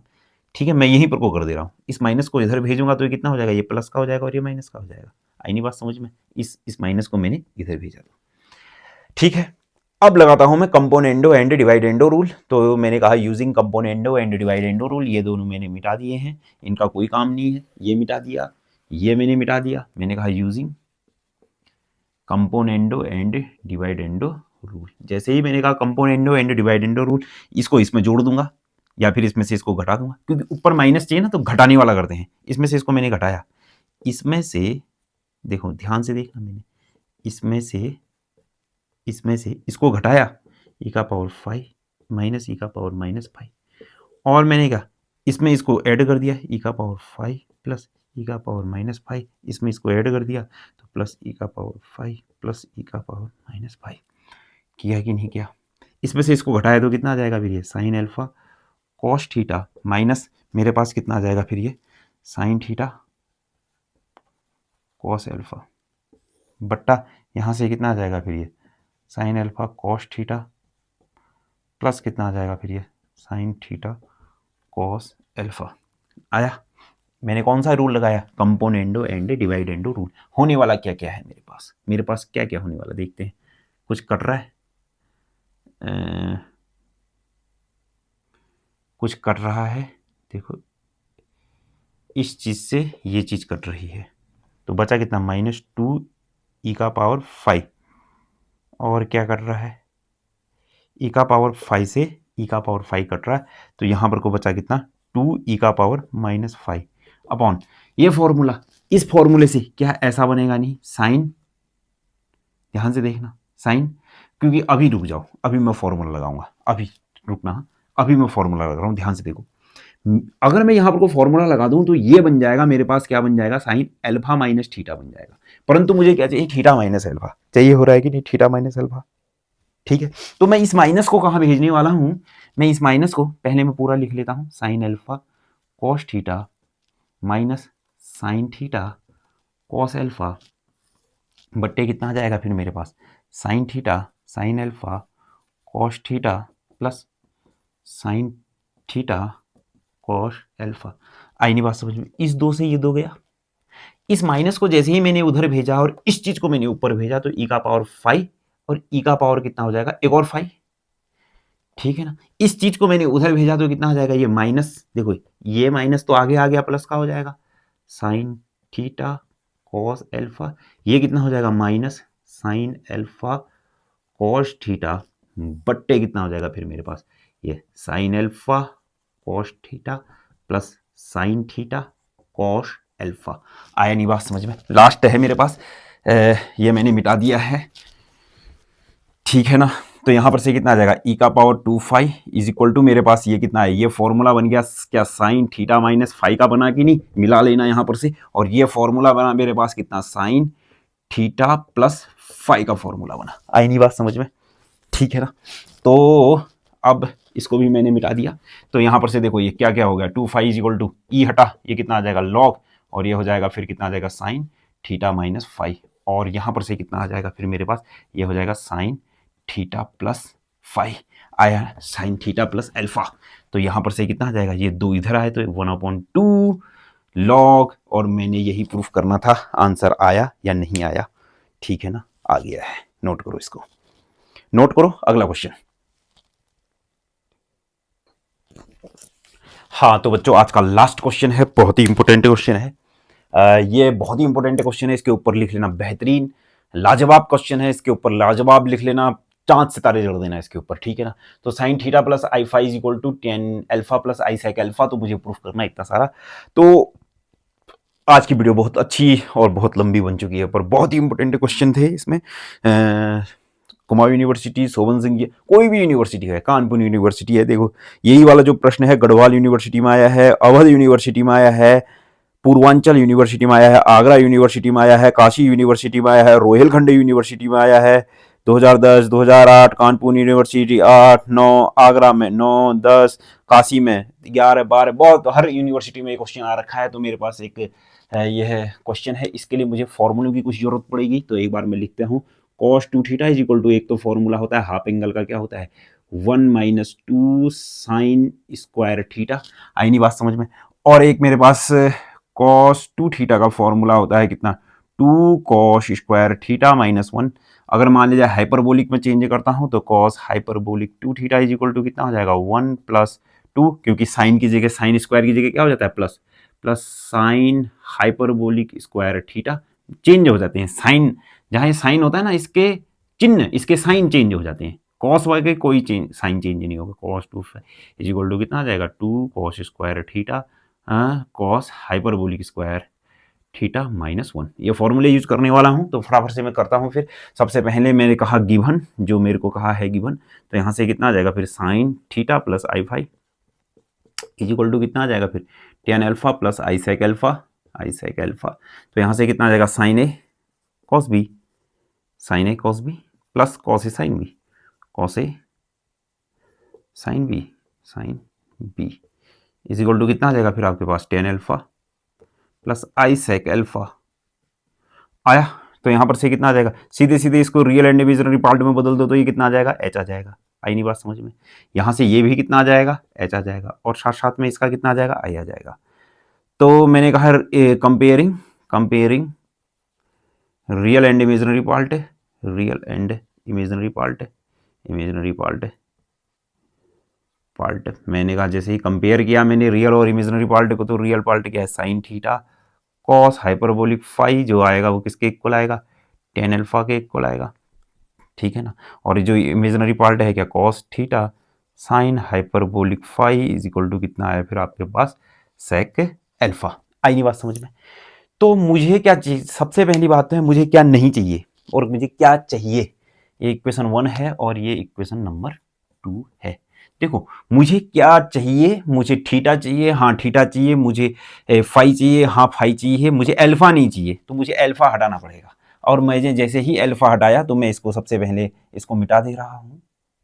ठीक है, मैं यहीं पर को कर दे रहा हूँ। इस माइनस को इधर भेजूंगा तो ये कितना हो जाएगा, ये प्लस का हो जाएगा और ये माइनस का हो जाएगा। आई नहीं बात समझ में, इस माइनस को मैंने इधर भेजा था, ठीक है। अब लगाता हूं मैं कंपोनेंडो एंड डिवाइडेंडो रूल। तो मैंने कहा यूजिंग कंपोनेंडो एंड डिवाइडेंडो रूल, ये दोनों मैंने मिटा दिए हैं, इनका कोई काम नहीं है, ये मिटा दिया, ये मैंने मिटा दिया। मैंने कहा यूजिंग कंपोनेंडो एंड डिवाइडेंडो रूल, जैसे ही मैंने कहा कंपोनेंडो एंड डिवाइडेंडो रूल, इसको इसमें जोड़ दूंगा या फिर इसमें से इसको घटा दूंगा, क्योंकि ऊपर माइनस चाहिए ना तो घटाने वाला करते हैं। इसमें से इसको मैंने घटाया, इसमें से देखो ध्यान से देखना, मैंने इसमें से इसको घटाया, ई का पावर 5 माइनस ई का पावर माइनस 5, और मैंने क्या इसमें इसको ऐड कर दिया, ई का पावर 5 प्लस ई का पावर माइनस 5, इसमें इसको ऐड कर दिया तो प्लस ई का पावर 5 प्लस ई का पावर माइनस 5। किया कि नहीं किया, इसमें से इसको घटाया तो कितना आ जाएगा फिर ये sign alpha cos theta minus मेरे पास कितना आ जाएगा फिर ये साइन थीटा कॉस अल्फा बट्टा यहाँ से कितना आ जाएगा फिर ये sign alpha cos theta plus कितना आ जाएगा फिर ये साइन थीटा कॉस अल्फा। आया, मैंने कौन सा रूल लगाया, कंपोनेंडो एंड डिवाइडेंडो रूल। होने वाला क्या क्या है मेरे पास क्या क्या होने वाला देखते हैं। कुछ कट रहा है, कुछ कट रहा है, देखो इस चीज से ये चीज कट रही है, तो बचा कितना -2 ई का पावर 5, और क्या कट रहा है ई का पावर 5 से ई का पावर 5 कट रहा है, तो यहां पर को बचा कितना 2 ई का पावर -5 अपॉन ये फॉर्मूला। इस फॉर्मूले से क्या ऐसा बनेगा नहीं साइन, ध्यान से देखना साइन, क्योंकि अभी रुक जाओ, अभी मैं फॉर्मूला लगाऊंगा, अभी रुकना, अभी मैं फॉर्मूला लगा रहा हूं, ध्यान से देखो। अगर मैं यहां पर को फॉर्मूला लगा दूं तो ये बन जाएगा मेरे पास, क्या बन जाएगा साइन अल्फा माइनस थीटा बन जाएगा, परंतु मुझे क्या चाहिए थीटा माइनस अल्फा चाहिए, हो रहा है कि नहीं थीटा माइनस अल्फा, ठीक है। तो मैं इस माइनस को कहां भेजने वाला हूं, मैं इस माइनस को पहले मैं पूरा लिख लेता हूं, sine alpha cos theta minus sine theta cos alpha बट्टे कितना आ जाएगा फिर मेरे पास sine theta sine alpha cos theta plus sine theta cos alpha. आई नहीं बात समझ में, इस दो से ये दो गया, इस माइनस को जैसे ही मैंने उधर भेजा और इस चीज को मैंने ऊपर भेजा तो ई का पावर 5 और ई का पावर कितना हो जाएगा एक और 5, ठीक है ना। इस चीज को मैंने उधर भेजा तो कितना हो जाएगा ये माइनस, देखो ये माइनस तो आगे आ गया प्लस का हो जाएगा साइन थीटा कॉस अल्फा, ये कितना हो जाएगा minus sign alpha cos theta बट्टे कितना हो जाएगा फिर मेरे पास ये sign alpha cos theta plus sine theta cos alpha. आया नहीं बात समझ में, लास्ट है मेरे पास, ये मैंने मिटा दिया है, ठीक है ना। तो यहां पर से कितना आ जाएगा ई का पावर 2 इज इक्वल टू मेरे पास ये कितना है, ये फॉर्मूला बन गया क्या साइन थीटा माइनस 5 का बना कि नहीं, मिला लेना यहां पर से, और ये फॉर्मूला बना मेरे पास कितना साइन थीटा प्लस 5 का फॉर्मूला बना। आई नहीं बात समझ में, ठीक है ना। तो अब इसको भी मैंने मिटा दिया, तो यहां पर से देखो ये क्या क्या हो गया 2 इज इक्वल टू ई हटा, ये कितना आ जाएगा लॉग, और ये हो जाएगा फिर कितना आ जाएगा साइन थीटा माइनस 5, और यहां पर से कितना आ जाएगा फिर मेरे पास ये हो जाएगा साइन थीटा प्लस 5, आया साइन थीटा प्लस अल्फा। तो यहां पर से कितना आ जाएगा ये 2 इधर आए तो 1/2 लॉग, और मैंने यही प्रूफ करना था, आंसर आया या नहीं आया, ठीक है ना, आ गया है। नोट करो इसको, नोट करो अगला क्वेश्चन। हाँ तो बच्चों आज का लास्ट क्वेश्चन है, बहुत ही इंपॉर्टेंट क्वेश्चन है, ये बहुत ही इंपॉर्टेंट क्वेश्चन है, इसके ऊपर लिख लेना बेहतरीन लाजवाब क्वेश्चन है, इसके ऊपर लाजवाब लिख लेना, चांद सितारे जड़ देना इसके ऊपर, ठीक है ना। तो sine theta plus i five is equal to 10 alpha plus i sec alpha, तो मुझे प्रूफ करना इतना सारा। तो आज की वीडियो बहुत अच्छी और बहुत लंबी बन चुकी है, पर बहुत ही इंपॉर्टेंट क्वेश्चन थे इसमें। कुमाऊं यूनिवर्सिटी, सोवन सिंह, कोई भी यूनिवर्सिटी है, कानपुर यूनिवर्सिटी है, देखो यही वाला जो प्रश्न है गढ़वाल यूनिवर्सिटी में आया है, अवध यूनिवर्सिटी में आया है, पूर्वांचल यूनिवर्सिटी में आया है, आगरा यूनिवर्सिटी में आया है, काशी यूनिवर्सिटी में आया है, रोहिलखंड यूनिवर्सिटी में आया है 2010, 2008, कानपुर यूनिवर्सिटी 8, 9, आगरा में 9, 10, काशी में 11, 12, बहुत हर यूनिवर्सिटी में ये क्वेश्चन आ रखा है। तो मेरे पास एक यह क्वेश्चन है, इसके लिए मुझे फॉर्मूले की कुछ जरूरत पड़ेगी। तो एक बार मैं लिखता हूँ cos 2 theta is equal to, एक तो फॉर्मूला होता है हाफ एंगल का, क्या होता है 1 - 2 साइन स्क्वायर थीटा। आई नहीं बात समझ में। और एक मेरे पास cos 2 थीटा का फॉर्मूला होता है कितना 2 cos स्क्वायर थीटा माइनस 1। अगर मान लीजिए हाइपरबोलिक में चेंज करता हूं तो cos hyperbolic 2 theta is equal to कितना हो जाएगा 1 + 2, क्योंकि साइन की जगह साइन स्क्वायर की जगह क्या हो जाता है plus, plus sine hyperbolic square theta change हो जाते हैं। साइन जहां ये साइन होता है ना, इसके चिन्ह इसके साइन चेंज हो जाते हैं। कॉस वाई के कोई चेंज साइन चेंज नहीं होगा। cos 2 इज इक्वल टू कितना आ जाएगा 2 cos square theta cos hyperbolic square theta minus 1। ये फॉर्मूले यूज करने वाला हूं, तो फटाफट से मैं करता हूं। फिर सबसे पहले मैंने कहा गिवन, जो मेरे को कहा है गिवन, तो यहां से कितना आ जाएगा फिर sine theta plus i phi is equal to कितना आ जाएगा फिर tan alpha plus i sec alpha, i sec alpha. तो यहां से कितना आ जाएगा sine A cos B, sine A cos B plus cos A sine B, cos A sine B, sine B is equal to कितना आ जाएगा फिर आपके पास tan alpha plus i sec alpha आया। तो यहां पर से कितना आ जाएगा, सीधे सीधे इसको रियल एंड इमेजिनरी पार्ट में बदल दो तो ये कितना आ जाएगा एच आ जाएगा। आई नहीं बात समझ में। यहां से ये भी कितना आ जाएगा एच आ जाएगा, और साथ साथ में इसका कितना आ जाएगा आई आ जाएगा। तो मैंने कहा comparing, comparing real and imaginary part, real and imaginary part, imaginary part, part मैंने कहा जैसे ही कंपेयर किया मैंने रियल और इमेजिनरी पार्ट को, तो रियल पार्ट क्या है sine theta cos hyperbolic phi, जो आएगा वो किसके इक्वल आएगा tan अल्फा के इक्वल आएगा, ठीक है ना। और जो इमेजिनरी पार्ट है क्या cos theta sine hyperbolic phi is equal to कितना आया फिर आपके पास सेक अल्फा। आई नहीं बात समझ में। तो मुझे क्या चाहिए, सबसे पहली बात तो है मुझे क्या नहीं चाहिए और मुझे क्या चाहिए। ये इक्वेशन 1 है और ये इक्वेशन नंबर 2 है। देखो मुझे क्या चाहिए, मुझे थीटा चाहिए, हाँ थीटा चाहिए, मुझे फाई चाहिए, हाँ फाई चाहिए, मुझे अल्फा नहीं चाहिए। तो मुझे अल्फा हटाना पड़ेगा, और मैं जैसे ही अल्फा हटाया तो मैं इसको सबसे पहले इसको मिटा दे रहा हूँ।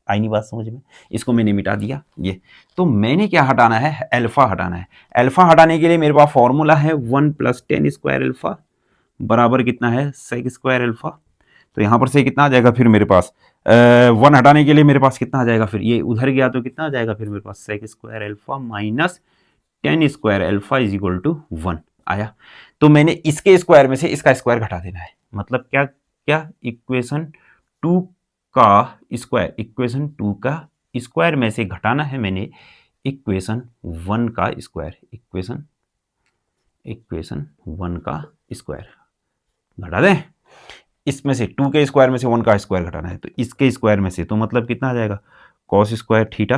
आई नहीं बात समझ में। इसको मैंने मिटा दिया ये। तो मैंने क्या हटाना है, अल्फा हटाना है। अल्फा हटाने के लिए मेरे पास फॉर्मूला है 1 + tan स्क्वायर अल्फा बराबर कितना है सेक स्क्वायर अल्फा। तो यहाँ पर से कितना आ जाएगा फिर मेरे पास 1 हटाने के लिए मेरे पास कितना आ जाएगा, फिर ये उधर गया तो कितना आ जाएगा फिर मेरे पास sec square alpha minus tan square alpha is equal to 1 आया। तो मैंने इसके स्क्वायर में से इसका स्क्वायर घटा देना है। मतलब क्या क्या इक्वेशन 2 का स्क्वायर, इक्वेशन 2 का स्क्वायर में से घटाना है मैंने इक्वेशन 1 का स्क्वायर, इक्वेशन 1 का स्क्वायर घटा दें। इसमें से 2 के स्क्वायर में से 1 का स्क्वायर घटाना है, तो इसके स्क्वायर में से, तो मतलब कितना आ जाएगा कॉस स्क्वायर थीटा,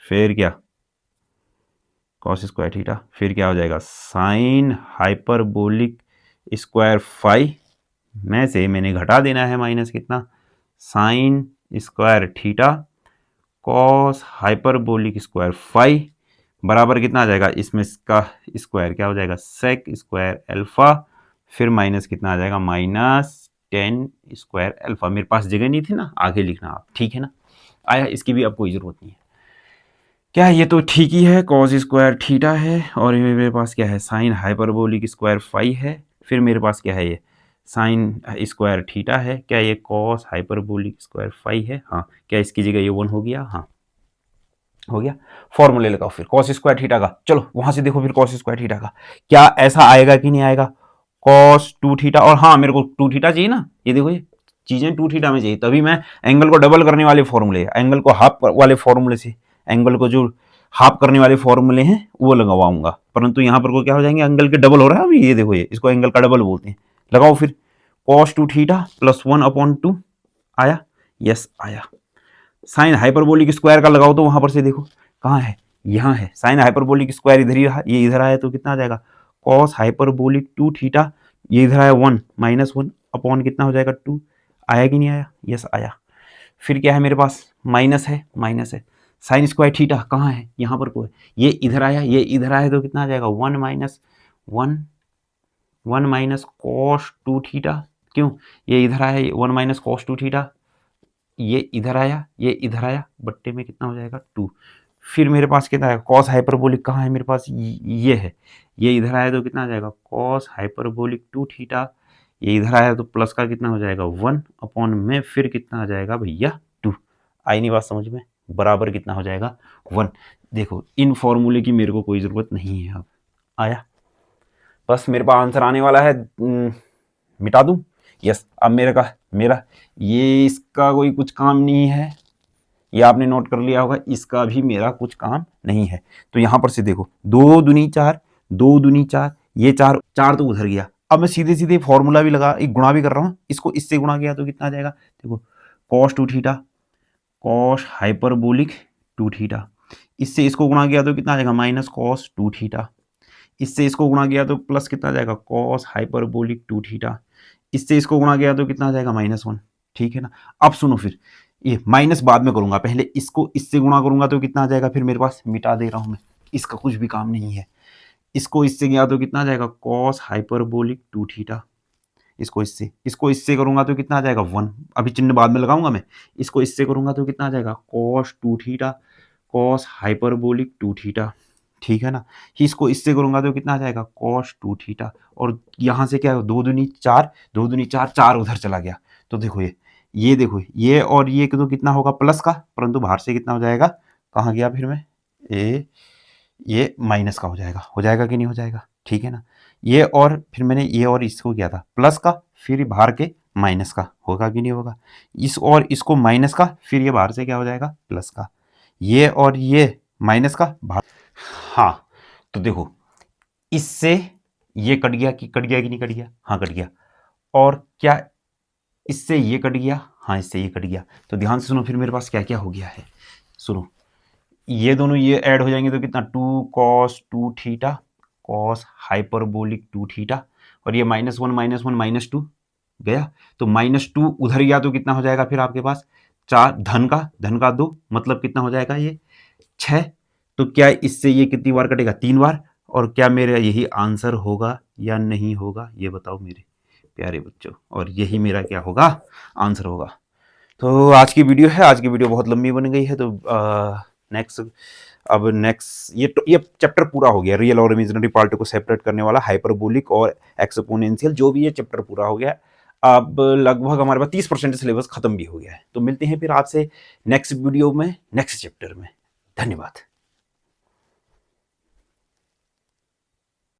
फिर क्या कॉस स्क्वायर थीटा, फिर क्या हो जाएगा साइन हाइपरबोलिक स्क्वायर फाई में से मैंने घटा देना है माइनस कितना sine square theta cos hyperbolic square phi बराबर कितना आ जाएगा, इसमें इसका स्क्वायर क्या हो जाएगा सेक स्क्वायर अल्फा, फिर माइनस कितना आ जाएगा माइनस tan स्क्वायर अल्फा। मेरे पास जगह नहीं थी ना, आगे लिखना आप, ठीक है ना। आया, इसकी भी अब कोई जरूरत नहीं है। क्या ये तो ठीक ही है, कॉस स्क्वायर थीटा है, और मेरे पास क्या है साइन हाइपरबोलिक स्क्वायर फाई है, फिर मेरे पास क्या है ये साइन स्क्वायर थीटा है, क्या ये कॉस हाइपरबोलिक स्क्वायर फाई है, हाँ क्या इसकी जगह ये 1 हो गया, हाँ हो गया। फॉर्मूले लगाओ फिर कॉस स्क्वायर थीटा का, चलो वहां से देखो फिर कॉस स्क्वायर थीटा का क्या ऐसा आएगा कि नहीं आएगा कॉस 2 थीटा, और हाँ मेरे को 2 थीटा चाहिए ना, ये देखो ये चीजें 2 थीटा में चाहिए, तभी मैं एंगल को डबल करने वाले फॉर्मूले, एंगल को हाफ वाले फॉर्मूले से, एंगल को जो हाफ करने वाले फॉर्मूले हैं वो लगवाऊंगा, परंतु यहाँ पर को क्या हो जाएंगे एंगल के डबल हो रहा है अभी, ये देखो ये इसको एंगल का डबल बोलते हैं। लगाओ फिर cos 2 थीटा प्लस 1/2 आया, यस आया। साइन हाइपरबोलिक स्क्वायर का लगाओ तो वहां पर से देखो कहाँ है, यहाँ है साइन हाइपरबोलिक स्क्वायर इधर ही रहा, ये इधर आया तो कितना आ जाएगा cos हाइपरबोलिक 2 थीटा, ये इधर आया 1 -1 अपॉन कितना हो जाएगा 2, आया कि नहीं आया, यस आया। फिर क्या है मेरे पास माइनस है, माइनस है साइन स्क्वायर थीटा कहाँ है यहाँ पर को है, ये इधर आया, ये इधर आया तो कितना आ जाएगा 1 - 1 माइनस कॉस 2 थीटा, क्यों ये इधर आया 1 माइनस कॉस 2 थीटा, ये इधर आया ये इधर आया, बट्टे में कितना हो जाएगा 2। फिर मेरे पास कितना है कॉस हाइपरबोलिक कहाँ है मेरे पास, ये है, ये इधर आया तो कितना आ जाएगा कॉस हाइपरबोलिक 2 थीटा, ये इधर आया तो प्लस का कितना हो जाएगा 1 अपॉन में फिर कितना आ जाएगा भैया 2। आई नहीं बात समझ में, बराबर कितना हो जाएगा 1। देखो इन फॉर्मूले की मेरे को कोई ज़रूरत नहीं है, अब आया बस मेरे पास आंसर आने वाला है, मिटा दूं, यस। अब मेरा ये इसका कोई कुछ काम नहीं है, ये आपने नोट कर लिया होगा, इसका भी मेरा कुछ काम नहीं है। तो यहां पर से देखो 2 दूनी 4, 2 दूनी 4, ये 4 तो उधर गया। अब मैं सीधे सीधे फॉर्मूला भी लगा, एक गुणा भी कर रहा हूं, इसको इससे गुणा किया तो कितना आ जाएगा, देखो cos 2 theta cos hyperbolic 2 theta, इससे इसको गुणा किया तो कितना आ जाएगा माइनस कॉस 2 थीटा, इससे इसको गुणा किया तो प्लस कितना आ जाएगा कॉस हाइपरबोलिक 2 थीटा, इससे इसको गुणा किया तो कितना आ जाएगा -1। ठीक है ना। अब सुनो, फिर ये माइनस बाद में करूंगा, पहले इसको इससे गुणा करूंगा तो कितना आ जाएगा, फिर मेरे पास मिटा दे रहा हूं मैं, इसका कुछ भी काम नहीं है। इसको इससे गया तो कितना आ जाएगा कॉस हाइपरबोलिक 2 थीटा, इसको इससे करूंगा तो कितना आ जाएगा 1, अभी चिन्ह बाद में लगाऊंगा मैं, इसको इससे करूंगा तो कितना आ जाएगा cos 2 theta cos hyperbolic 2 theta. ठीक है ना। इसको इससे करूंगा तो कितना आ जाएगा कॉस 2 थीटा, और यहाँ से क्या 2 दूनी 4, 2 दूनी 4, 4 उधर चला गया। तो देखो ये देखो ये और ये तो कितना होगा प्लस का, परंतु बाहर से कितना हो जाएगा, कहाँ गया फिर मैं, ये माइनस का हो जाएगा कि नहीं हो जाएगा। ठीक है ना। ये और फिर मैंने ये और इसको किया था प्लस का, फिर बाहर के माइनस का, होगा कि नहीं होगा। इस और इसको माइनस का, फिर ये बाहर से क्या हो जाएगा प्लस का, ये और ये माइनस का बाहर। हाँ तो देखो इससे ये कट गया कि नहीं कट गया, हाँ कट गया। और क्या इससे ये कट गया, हाँ इससे ये कट गया। तो ध्यान से सुनो फिर मेरे पास क्या क्या हो गया है, सुनो ये दोनों ये ऐड हो जाएंगे तो कितना 2 cos 2 theta cos hyperbolic 2 theta, और ये -1 -2 गया, तो -2 उधर गया तो कितना हो जाएगा फिर आपके पास 4 धन का 2, मतलब कितना हो जाएगा ये 6। तो क्या इससे ये कितनी बार कटेगा 3 बार, और क्या मेरा यही आंसर होगा या नहीं होगा, ये बताओ मेरे प्यारे बच्चों, और यही मेरा क्या होगा आंसर होगा। तो आज की वीडियो है, आज की वीडियो बहुत लंबी बन गई है, तो नेक्स्ट ये चैप्टर पूरा हो गया, रियल और इमेजिनरी पार्ट को सेपरेट करने वाला हाइपरबोलिक और एक्सपोनेंशियल, जो भी ये चैप्टर पूरा हो गया। अब लगभग हमारे पास 30% सिलेबस खत्म भी हो गया है। तो मिलते हैं फिर आपसे नेक्स्ट वीडियो में नेक्स्ट चैप्टर में। धन्यवाद।